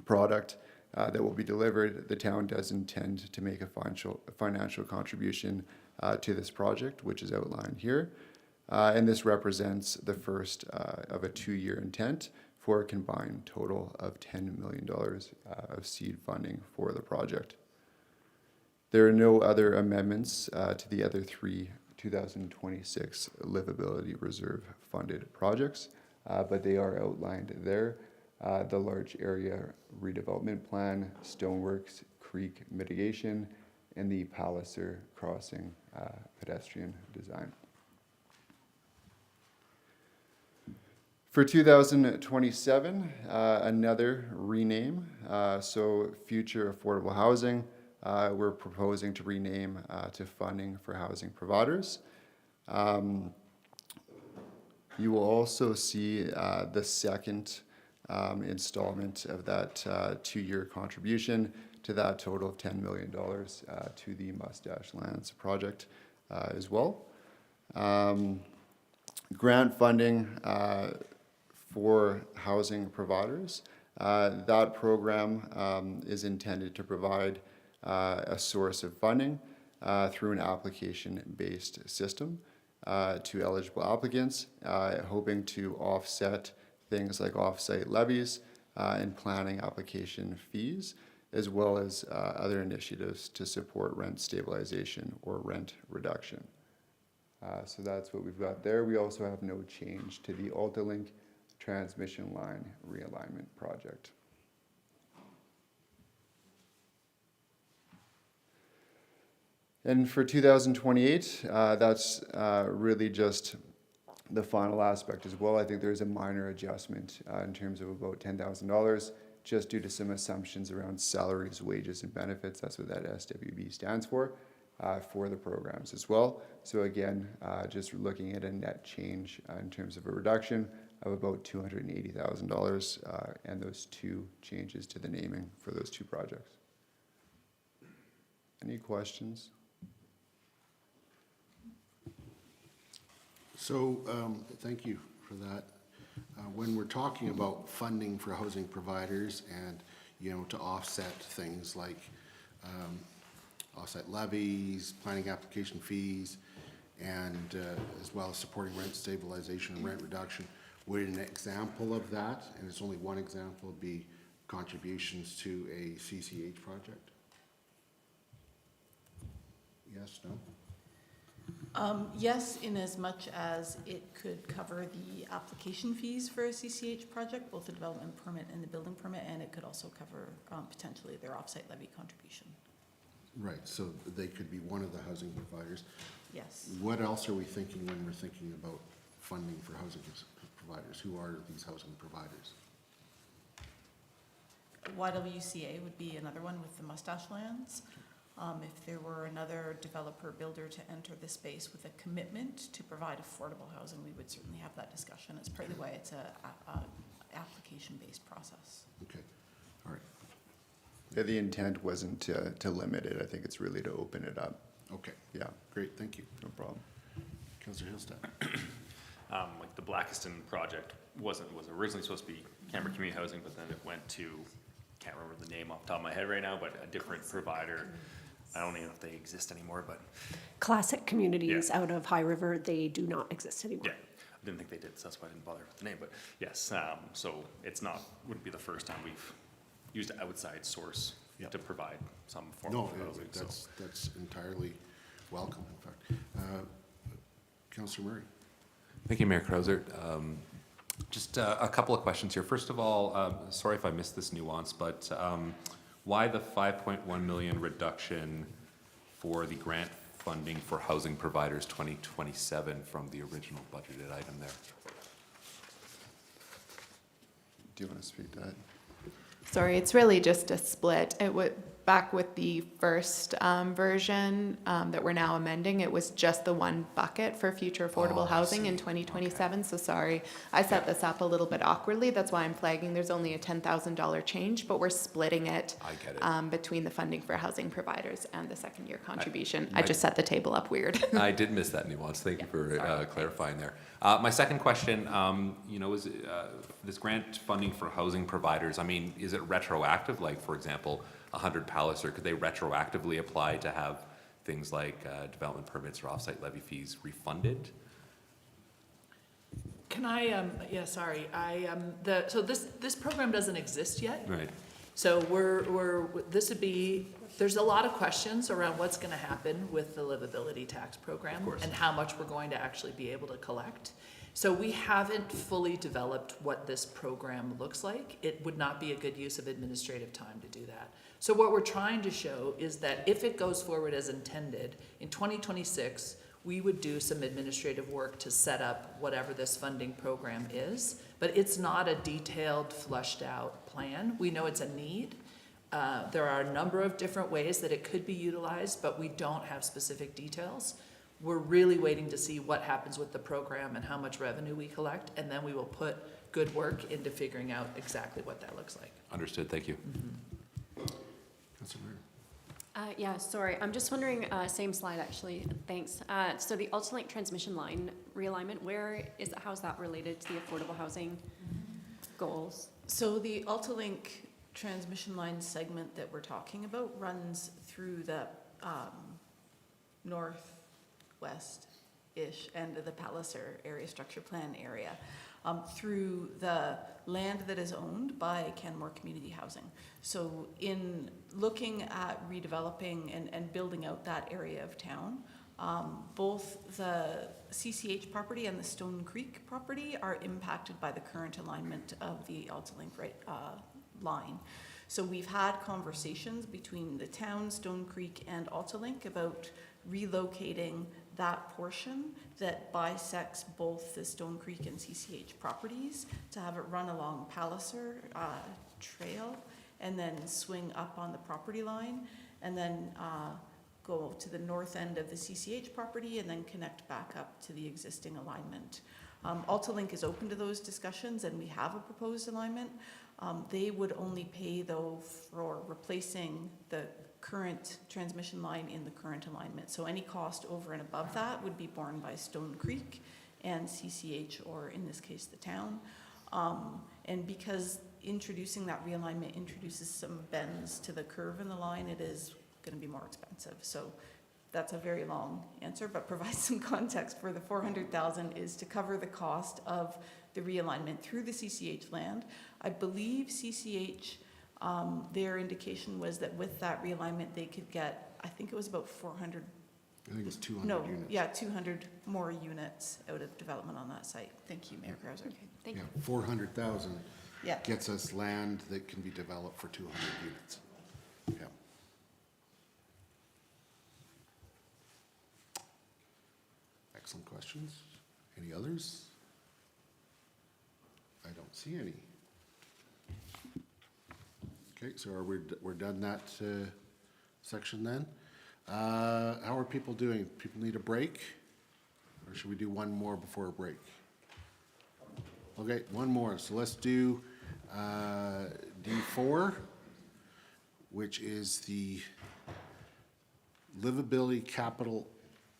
product that will be delivered, the town does intend to make a financial contribution to this project, which is outlined here. And this represents the first of a 2-year intent for a combined total of $10 million of seed funding for the project. There are no other amendments to the other 3 2026 Livability Reserve funded projects, but they are outlined there. The large area redevelopment plan, Stoneworks Creek mitigation, and the Palliser Crossing pedestrian design. For 2027, another rename, so future affordable housing, we're proposing to rename to funding for housing providers. You will also see the second installment of that 2-year contribution to that total of $10 million to the Mustache Lands project as well. Grant funding for housing providers. That program is intended to provide a source of funding through an application-based system to eligible applicants, hoping to offset things like off-site levies and planning application fees, as well as other initiatives to support rent stabilization or rent reduction. So that's what we've got there. We also have no change to the AltaLink transmission line realignment project. And for 2028, that's really just the final aspect as well. I think there's a minor adjustment in terms of about $10,000, just due to some assumptions around salaries, wages, and benefits. That's what that SWB stands for the programs as well. So again, just looking at a net change in terms of a reduction of about $280,000, and those 2 changes to the naming for those 2 projects. Any questions? So, thank you for that. When we're talking about funding for housing providers and, to offset things like offset levies, planning application fees, and as well as supporting rent stabilization and rent reduction, would an example of that, and it's only one example, be contributions to a CCH project? Yes, no? Yes, in as much as it could cover the application fees for a CCH project, both the development permit and the building permit, and it could also cover potentially their offsite levy contribution. Right, so they could be one of the housing providers. Yes. What else are we thinking when we're thinking about funding for housing providers? Who are these housing providers? YWCA would be another one with the Mustache Lands. If there were another developer builder to enter the space with a commitment to provide affordable housing, we would certainly have that discussion. As part of the way it's a application-based process. Okay, all right. Yeah, the intent wasn't to limit it. I think it's really to open it up. Okay, Yeah, great, thank you. no problem. Councillor Hillstead. Like the Blackiston project was originally supposed to be Canberra Community Housing, but then it went to, can't remember the name off the top of my head right now, but a different provider. I don't even know if they exist anymore, but Classic Communities out of High River, they do not exist anymore. yeah, I didn't think they did, so that's why I didn't bother with the name, but yes, so it's wouldn't be the first time we've used an outside source Yep. to provide some form No, of housing, so. that's entirely welcome, in fact. Councillor Murray? Thank you, Mayor Crowser. Just a couple of questions here. First of all, sorry if I missed this nuance, but why the 5.1 million reduction for the grant funding for housing providers 2027 from the original budgeted item there? Do you want to speak to that? Sorry, it's really just a split. It would, back with the first version that we're now amending, it was just the one bucket for future affordable housing in 2027. So sorry, I set this up a little bit awkwardly. That's why I'm flagging there's only a $10,000 change, but we're splitting it, I get it. between the funding for housing providers and the second year contribution. I just set the table up weird. I did miss that nuance. Thank you for clarifying there. My second question, is this grant funding for housing providers, I mean, is it retroactive? Like, for example, 100 Palliser, could they retroactively apply to have things like development permits or offsite levy fees refunded? Can I, sorry, so this program doesn't exist yet. Right. So there's a lot of questions around what's gonna happen with the livability tax program and how much we're going to actually be able to collect. So we haven't fully developed what this program looks like. It would not be a good use of administrative time to do that. So what we're trying to show is that if it goes forward as intended, in 2026, we would do some administrative work to set up whatever this funding program is, but it's not a detailed, flushed out plan. We know it's a need. There are a number of different ways that it could be utilized, but we don't have specific details. We're really waiting to see what happens with the program and how much revenue we collect, and then we will put good work into figuring out exactly what that looks like. Understood. Thank you. Councillor Murray? Yeah, sorry, I'm just wondering, same slide actually, thanks. So the Ultralink transmission line realignment, how's that related to the affordable housing goals? So the Ultitlink transmission line segment that we're talking about runs through the northwest-ish end of the Palliser area structure plan area, through the land that is owned by Canmore Community Housing. So in looking at redeveloping and building out that area of town, both the CCH property and the Stone Creek property are impacted by the current alignment of the Ultitlink line. So we've had conversations between the town, Stone Creek, and Ultitlink about relocating that portion that bisects both the Stone Creek and CCH properties to have it run along Palliser Trail and then swing up on the property line and then go to the north end of the CCH property and then connect back up to the existing alignment. Ultitlink is open to those discussions and we have a proposed alignment. They would only pay though for replacing the current transmission line in the current alignment. So any cost over and above that would be borne by Stone Creek and CCH, or in this case, the town. And because introducing that realignment introduces some bends to the curve in the line, it is going to be more expensive. So that's a very long answer, but provides some context for the $400,000 is to cover the cost of the realignment through the CCH land. I believe CCH, their indication was that with that realignment, they could get, I think it was about 400. I think it's 200 No, units. yeah, 200 more units out of development on that site. Thank you, Mayor Krauser. Okay, thank you. 400,000 Yeah. gets us land that can be developed for 200 units. Yeah. Excellent questions. Any others? I don't see any. Okay, so we're done that section then. How are people doing? People need a break? Or should we do one more before a break? Okay, one more. So let's do D4, which is the Livability Capital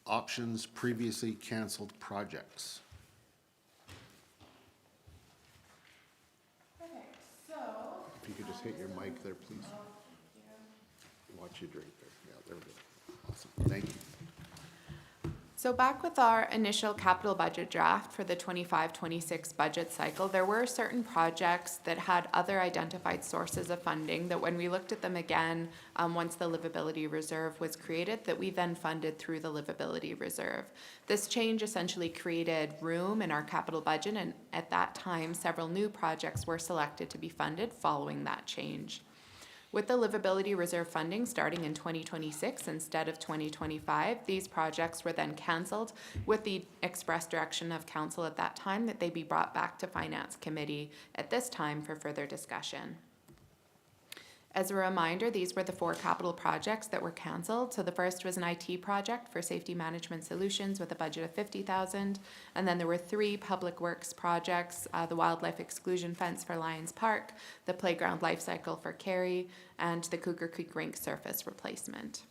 Options Previously Canceled Projects. If you could just hit your mic there, please. Watch you drink there. Yeah, there we go. Awesome. Thank you. So back with our initial capital budget draft for the 25-26 budget cycle, there were certain projects that had other identified sources of funding that when we looked at them again, once the Livability Reserve was created, that we then funded through the Livability Reserve. This change essentially created room in our capital budget, and at that time, several new projects were selected to be funded following that change. With the Livability Reserve funding starting in 2026 instead of 2025, these projects were then cancelled with the express direction of council at that time that they be brought back to Finance Committee at this time for further discussion. As a reminder, these were the 4 capital projects that were cancelled. So the first was an IT project for safety management solutions with a budget of $50,000. And then there were 3 public works projects, the wildlife exclusion fence for Lions Park, the playground life cycle for Cary, and the Cougar Creek rink surface replacement.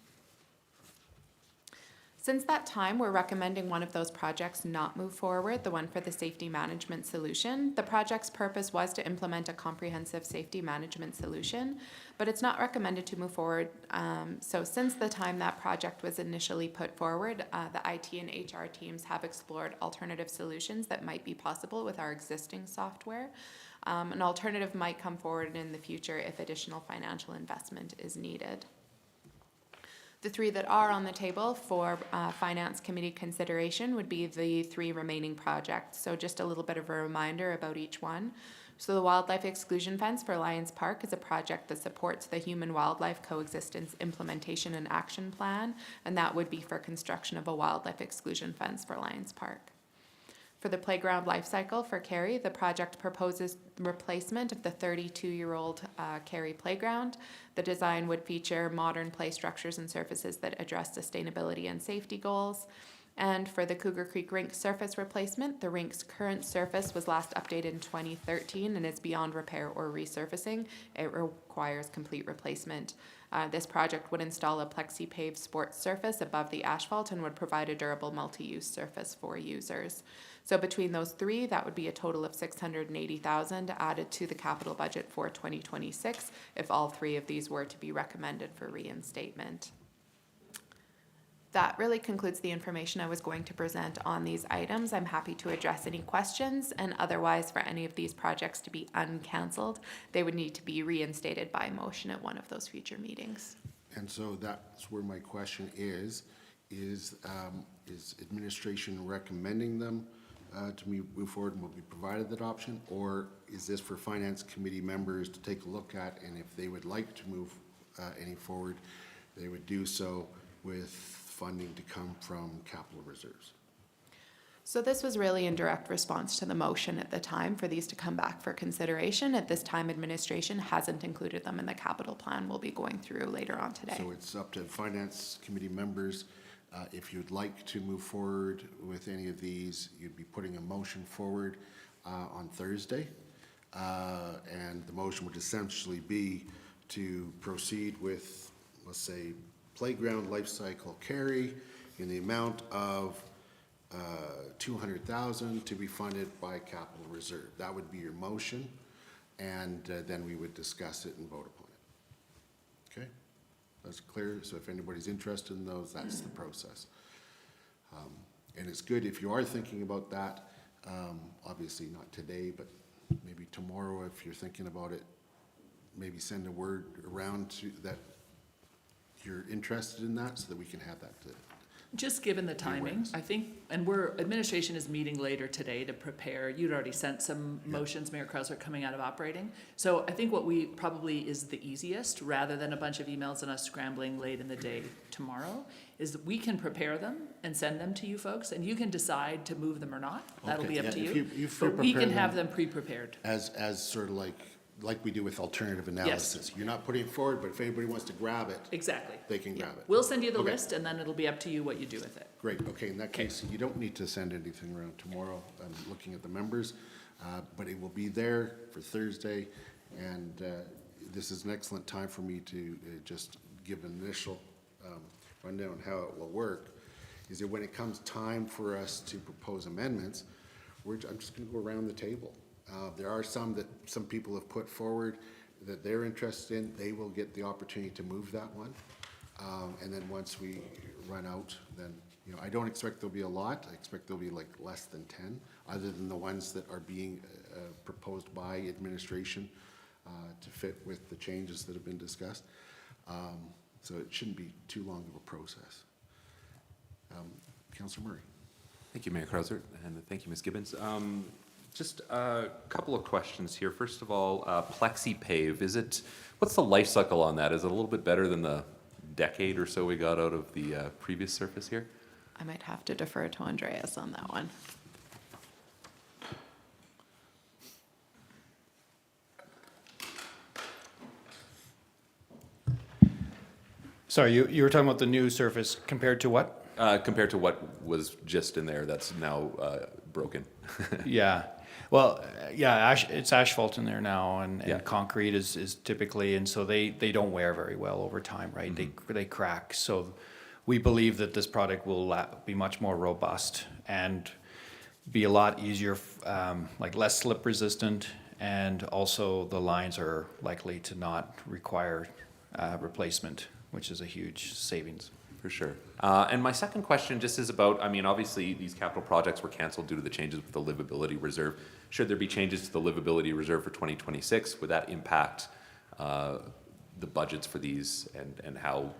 Since that time, we're recommending one of those projects not move forward, the one for the safety management solution. The project's purpose was to implement a comprehensive safety management solution, but it's not recommended to move forward. So since the time that project was initially put forward, the IT and HR teams have explored alternative solutions that might be possible with our existing software. An alternative might come forward in the future if additional financial investment is needed. The 3 that are on the table for Finance Committee consideration would be the 3 remaining projects. So just a little bit of a reminder about each one. So the wildlife exclusion fence for Lions Park is a project that supports the human-wildlife coexistence implementation and action plan, and that would be for construction of a wildlife exclusion fence for Lions Park. For the playground life cycle for Cary, the project proposes replacement of the 32-year-old Cary playground. The design would feature modern play structures and surfaces that address sustainability and safety goals. And for the Cougar Creek rink surface replacement, the rink's current surface was last updated in 2013 and is beyond repair or resurfacing. It requires complete replacement. This project would install a plexi-paved sports surface above the asphalt and would provide a durable multi-use surface for users. So between those 3, that would be a total of $680,000 added to the capital budget for 2026 if all 3 of these were to be recommended for reinstatement. That really concludes the information I was going to present on these items. I'm happy to address any questions, and otherwise for any of these projects to be uncancelled, they would need to be reinstated by motion at one of those future meetings. And so that's where my question is administration recommending them to move forward and will be provided that option? Or is this for Finance Committee members to take a look at, and if they would like to move any forward, they would do so with funding to come from capital reserves? So this was really in direct response to the motion at the time for these to come back for consideration. At this time, administration hasn't included them in the capital plan we'll be going through later on today. So it's up to Finance Committee members. If you'd like to move forward with any of these, you'd be putting a motion forward on Thursday. And the motion would essentially be to proceed with, let's say, playground life cycle Cary in the amount of $200,000 to be funded by capital reserve. That would be your motion, and then we would discuss it and vote upon it. Okay, that's clear. So if anybody's interested in those, that's the process. And it's good if you are thinking about that. Obviously not today, but maybe tomorrow if you're thinking about it. Maybe send a word around to that you're interested in that, so that we can have that. Just given the timing, I think, and administration is meeting later today to prepare. You'd already sent some motions, Mayor Krauser, coming out of operating. So I think what we probably is the easiest, rather than a bunch of emails and us scrambling late in the day tomorrow, is that we can prepare them and send them to you folks, and you can decide to move them or not. That'll be up to you. But we can have them pre-prepared. As sort of like we do with alternative analysis. Yes. You're not putting it forward, but if anybody wants to grab it, exactly, they can grab it. We'll send you the list, and then it'll be up to you what you do with it. Great. Okay. In that case, you don't need to send anything around tomorrow. I'm looking at the members, but it will be there for Thursday, and this is an excellent time for me to just give an initial rundown on how it will work. Is that when it comes time for us to propose amendments, I'm just going to go around the table. There are some that some people have put forward that they're interested in. They will get the opportunity to move that one. And then once we run out, then You know, I don't expect there'll be a lot. I expect there'll be like less than 10, other than the ones that are being proposed by administration to fit with the changes that have been discussed. So it shouldn't be too long of a process. Councillor Murray. Thank you, Mayor Krauser, and thank you, Ms. Gibbons. Just a couple of questions here. First of all, PlexiPave, what's the life cycle on that? Is it a little bit better than the decade or so we got out of the previous surface here? I might have to defer to Andreas on that one. Sorry, you were talking about the new surface compared to what? Compared to what was just in there that's now broken. Yeah, well, yeah, it's asphalt in there now, and Yeah. concrete is typically, and so they don't wear very well over time, right? They crack. So we believe that this product will be much more robust and be a lot easier, like less slip resistant, and also the lines are likely to not require replacement, which is a huge savings. For sure. And my second question just is about, I mean, obviously these capital projects were canceled due to the changes with the Livability Reserve. Should there be changes to the Livability Reserve for 2026, would that impact the budgets for these and how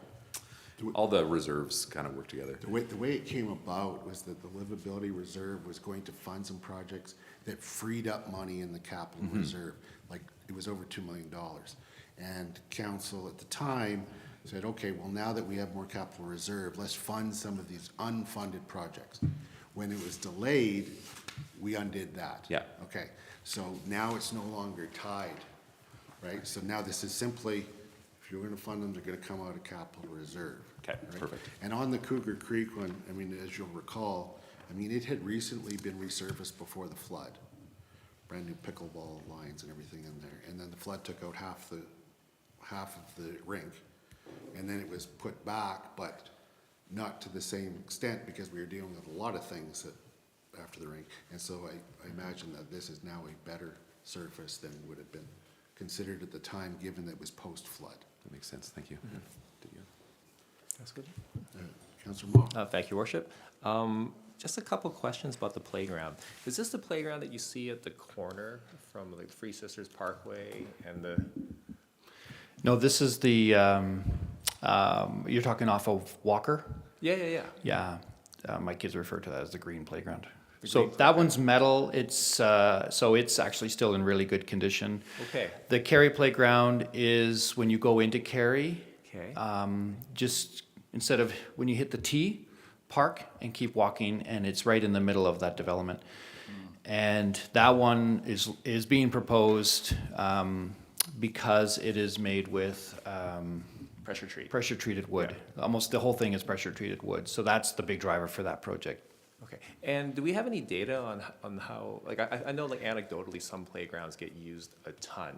all the reserves kind of work together? The way it came about was that the Livability Reserve was going to fund some projects that freed up money in the capital reserve. Like, it was over $2 million. And council at the time said, okay, well, now that we have more capital reserve, let's fund some of these unfunded projects. When it was delayed, we undid that. Yeah. Okay, so now it's no longer tied, right? So now this is simply, if you're gonna fund them, they're gonna come out of capital reserve. Okay, right? perfect. And on the Cougar Creek one, I mean, as you'll recall, I mean, it had recently been resurfaced before the flood. Brand new pickleball lines and everything in there. And then the flood took out half of the rink. And then it was put back, but not to the same extent because we were dealing with a lot of things after the rink. And so I imagine that this is now a better surface than would have been considered at the time, given that it was post-flood. That makes sense, thank you. That's good. Councillor Moore. Thank you, Worship. Just a couple questions about the playground. Is this the playground that you see at the corner from like Three Sisters Parkway and the? No, this is the, you're talking off of Walker? Yeah. Yeah, my kids refer to that as the green playground. The So green that one's metal, so it's actually still in really good condition. Okay. The Cary playground is when you go into Cary, Okay. just instead of, when you hit the T, park and keep walking, and it's right in the middle of that development. And that one is being proposed, because it is made with pressure treated wood. Almost the whole thing is pressure treated wood. So that's the big driver for that project. Okay. And do we have any data on how, like, I know like anecdotally some playgrounds get used a ton.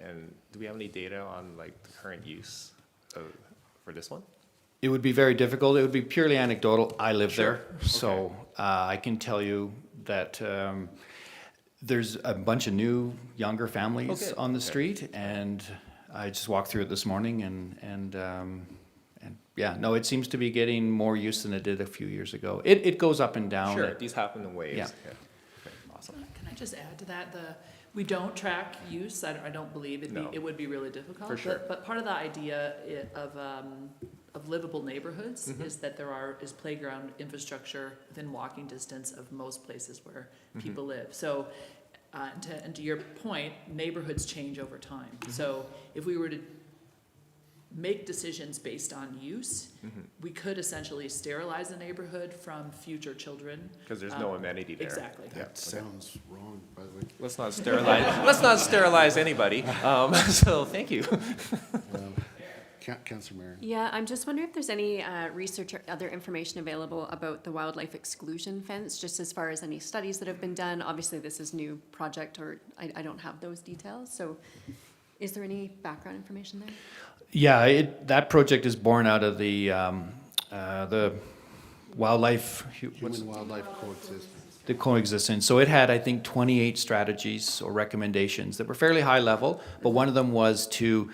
And do we have any data on like the current use for this one? It would be very difficult. It would be purely anecdotal. I live Sure. there. So I can tell you that there's a bunch of new, younger families Okay. on the Okay. street, and I just walked through it this morning, and yeah, no, it seems to be getting more use than it did a few years ago. It goes up and down. Sure, these happen in waves. Yeah. Okay, awesome. Can I just add to that, we don't track use, I don't believe, No. it would be really difficult. For sure. But part of the idea of livable neighborhoods Mm-hmm. is that is playground infrastructure within walking distance of most places where Mm-hmm. people live. So, and to your point, neighborhoods change over time. Mm-hmm. So if we were to make decisions based on use, we could essentially sterilize the neighborhood from future children. Because there's no amenity there. Exactly. That sounds wrong, by the way. Let's not sterilize. Let's not sterilize anybody. So thank you. Councillor Marion. Yeah, I'm just wondering if there's any research or other information available about the wildlife exclusion fence, just as far as any studies that have been done. Obviously, this is new project, or I don't have those details. So is there any background information there? Yeah, that project is born out of the wildlife. Human-wildlife coexistence. The coexistence. So it had, I think, 28 strategies or recommendations that were fairly high level, but one of them was to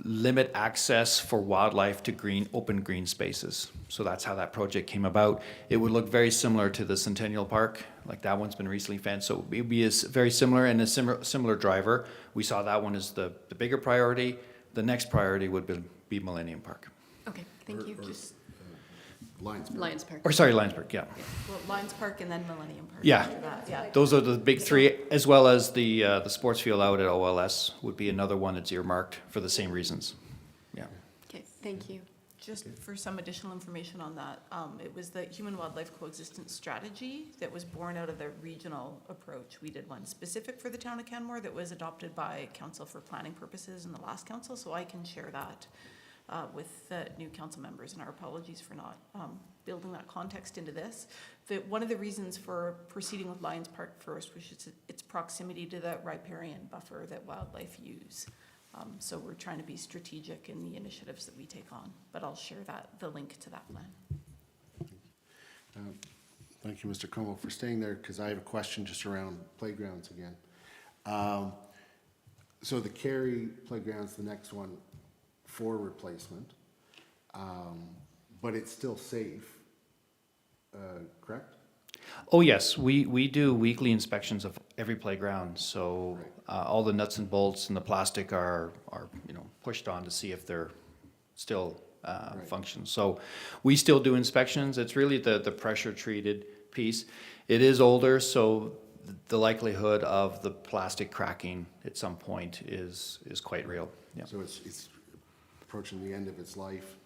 limit access for wildlife to open green spaces. So that's how that project came about. It would look very similar to the Centennial Park, like that one's been recently fenced, so it would be very similar and a similar driver. We saw that one as the bigger priority. The next priority would be Millennium Park. Okay, thank you. Lions. Lions Park. Or sorry, Lionsburg, yeah. Well, Lions Park and then Millennium Park. Yeah. After that, yeah. Those are the big three, as well as the sports field out at OLS would be another one that's earmarked for the same reasons. Yeah. Okay, thank you. Just for some additional information on that, it was the human-wildlife coexistence strategy that was born out of the regional approach. We did one specific for the town of Canmore that was adopted by council for planning purposes in the last council, so I can share that with the new council members, and our apologies for not building that context into this. One of the reasons for proceeding with Lions Park first was its proximity to the riparian buffer that wildlife use. So we're trying to be strategic in the initiatives that we take on, but I'll share the link to that plan. Thank you, Mr. Como, for staying there, because I have a question just around playgrounds again. So the Cary playground's the next one for replacement, but it's still safe, correct? Oh, yes, we do weekly inspections of every playground, so all the nuts and bolts and the plastic are pushed on to see if they're still function. So we still do inspections. It's really the pressure treated piece. It is older, so the likelihood of the plastic cracking at some point is quite real. Yeah. So it's approaching the end of its life.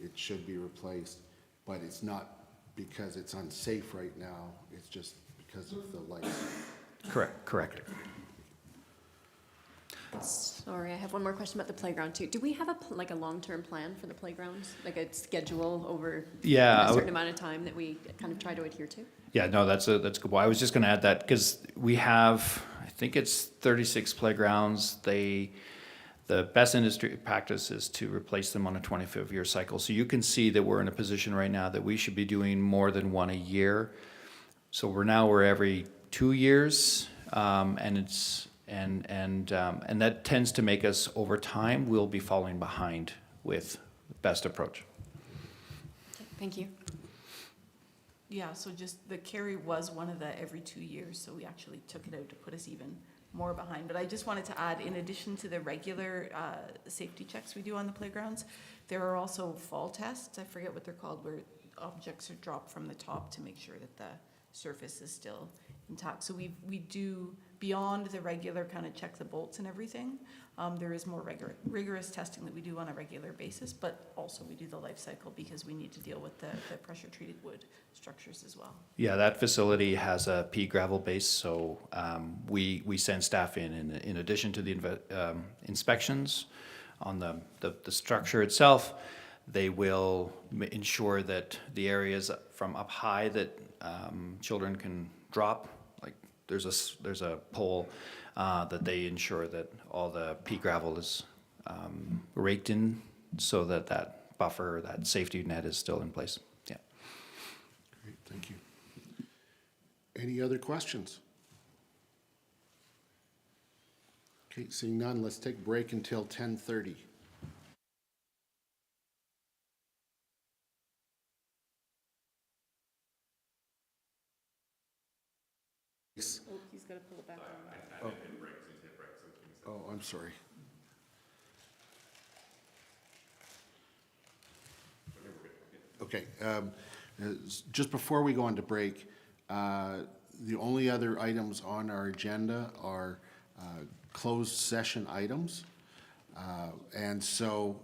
It should be replaced, but it's not because it's unsafe right now. It's just because of the life. Correct. Sorry, I have one more question about the playground too. Do we have a long-term plan for the playgrounds? Like a schedule over a certain amount of time that we kind of try to adhere to? Yeah, no, that's a good point. I was just going to add that because we have, I think it's 36 playgrounds. The best industry practice is to replace them on a 25-year cycle. So you can see that we're in a position right now that we should be doing more than one a year. So we're every 2 years, and that tends to make us, over time, we'll be falling behind with the best approach. Thank you. Yeah, so just the Cary was one of the every 2 years, so we actually took it out to put us even more behind. But I just wanted to add, in addition to the regular safety checks we do on the playgrounds, there are also fall tests, I forget what they're called, where objects are dropped from the top to make sure that the surface is still intact. So we do, beyond the regular kind of check the bolts and everything, there is more rigorous testing that we do on a regular basis, but also we do the life cycle because we need to deal with the pressure treated wood structures as well. Yeah, that facility has a pea gravel base, so we send staff in addition to the inspections on the structure itself. They will ensure that the areas from up high that children can drop, like there's a pole that they ensure that all the pea gravel is raked in so that buffer, that safety net is still in place. Yeah. Great, thank you. Any other questions? Okay, seeing none, let's take a break until 10:30. He's got to pull it back on. Oh, I'm sorry. Okay, just before we go into break, the only other items on our agenda are closed session items. And so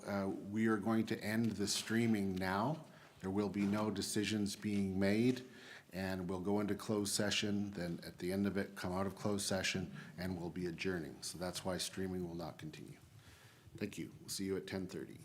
we are going to end the streaming now. There will be no decisions being made, and we'll go into closed session, then at the end of it, come out of closed session, and we'll be adjourning. So that's why streaming will not continue. Thank you. We'll see you at 10:30.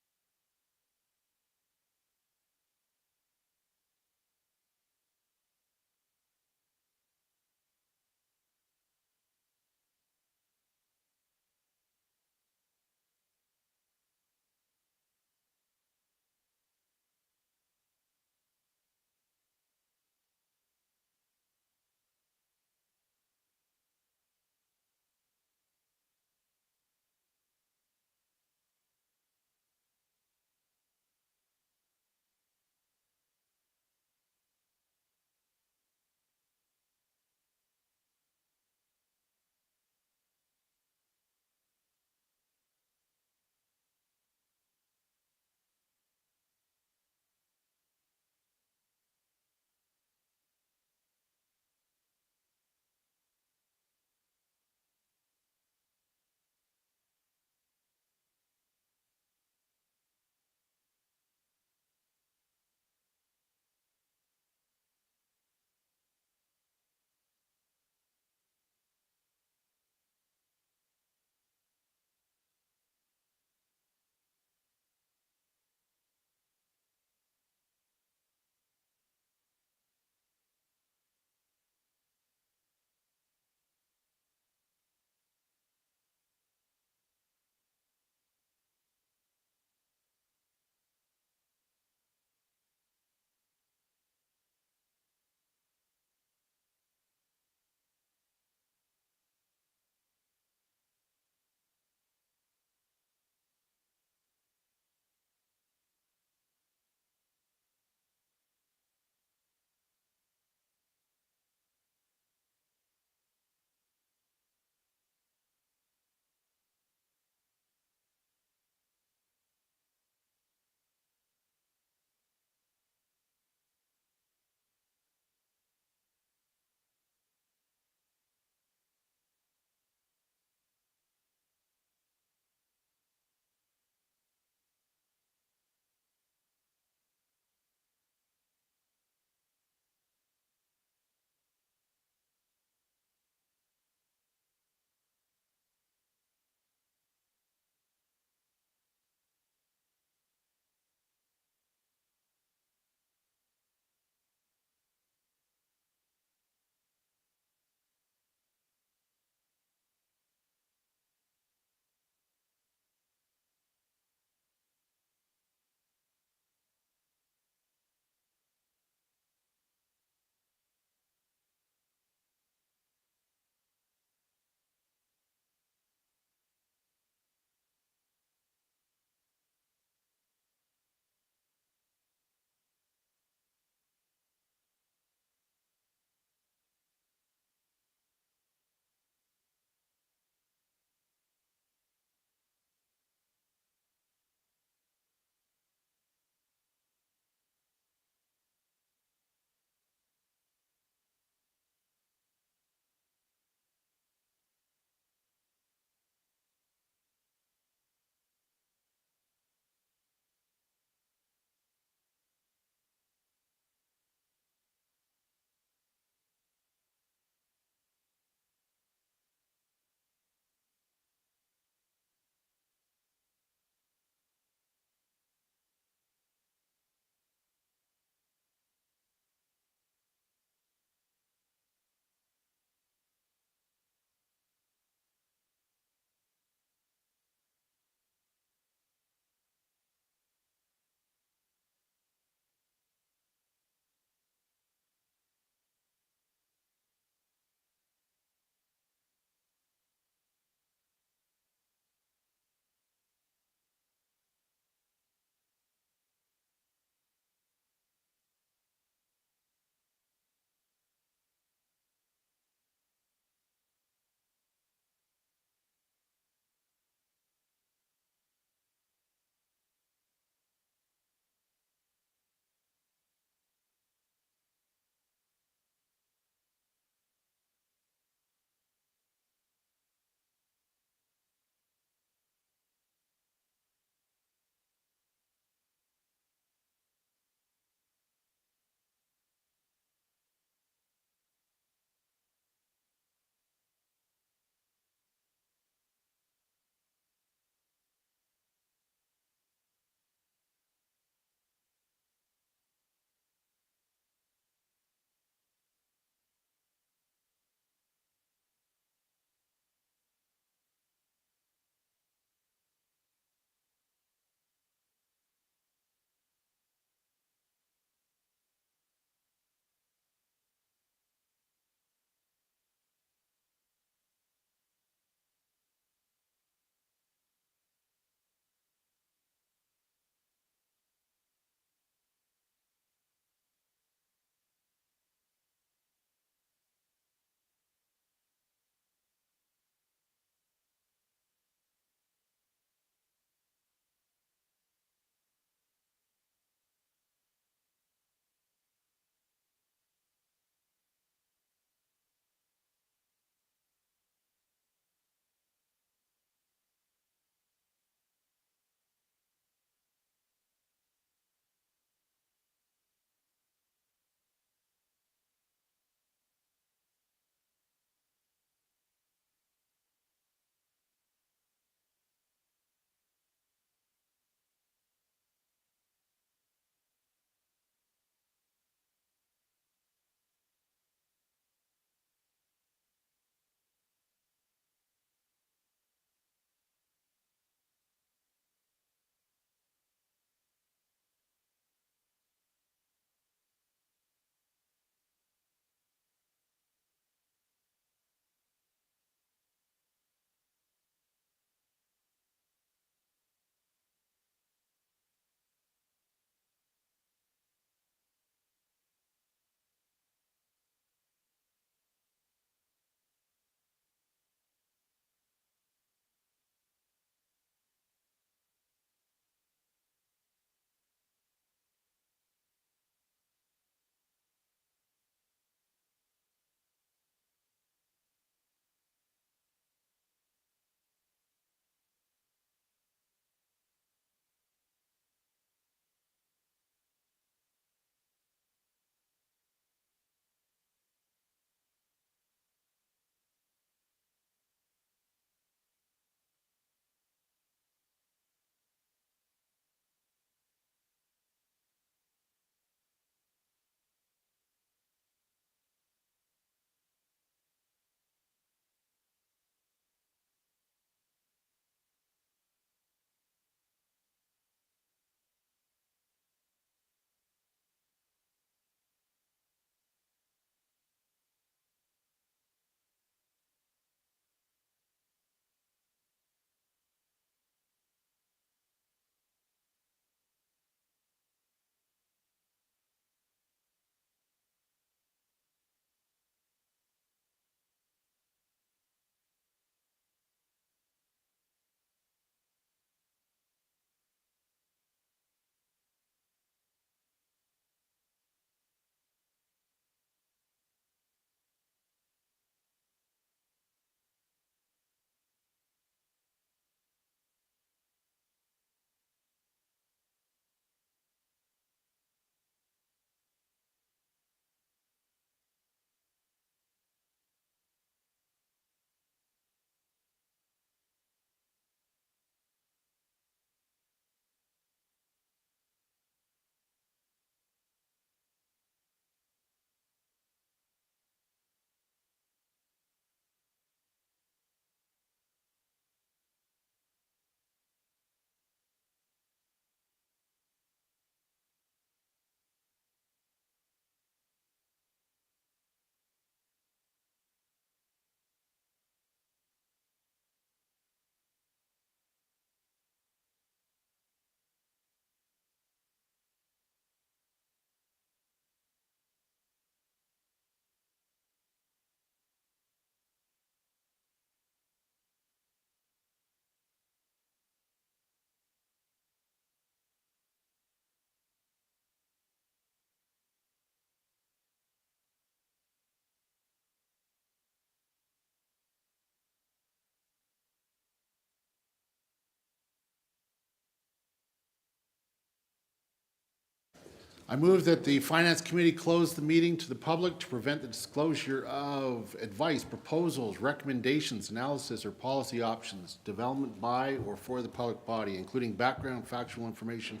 I move that the Finance Committee close the meeting to the public to prevent the disclosure of advice, proposals, recommendations, analysis, or policy options, development by or for the public body, including background, factual information,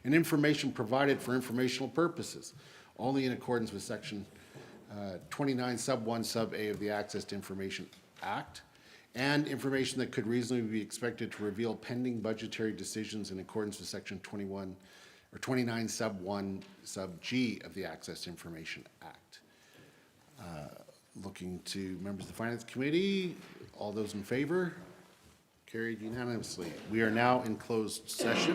and information provided for informational purposes, only in accordance with Section 29 Sub 1 Sub A of the Access to Information Act, and information that could reasonably be expected to reveal pending budgetary decisions in accordance with Section 21 or 29 Sub 1 Sub G of the Access to Information Act. Looking to members of the Finance Committee, all those in favor? Carried unanimously. We are now in closed session.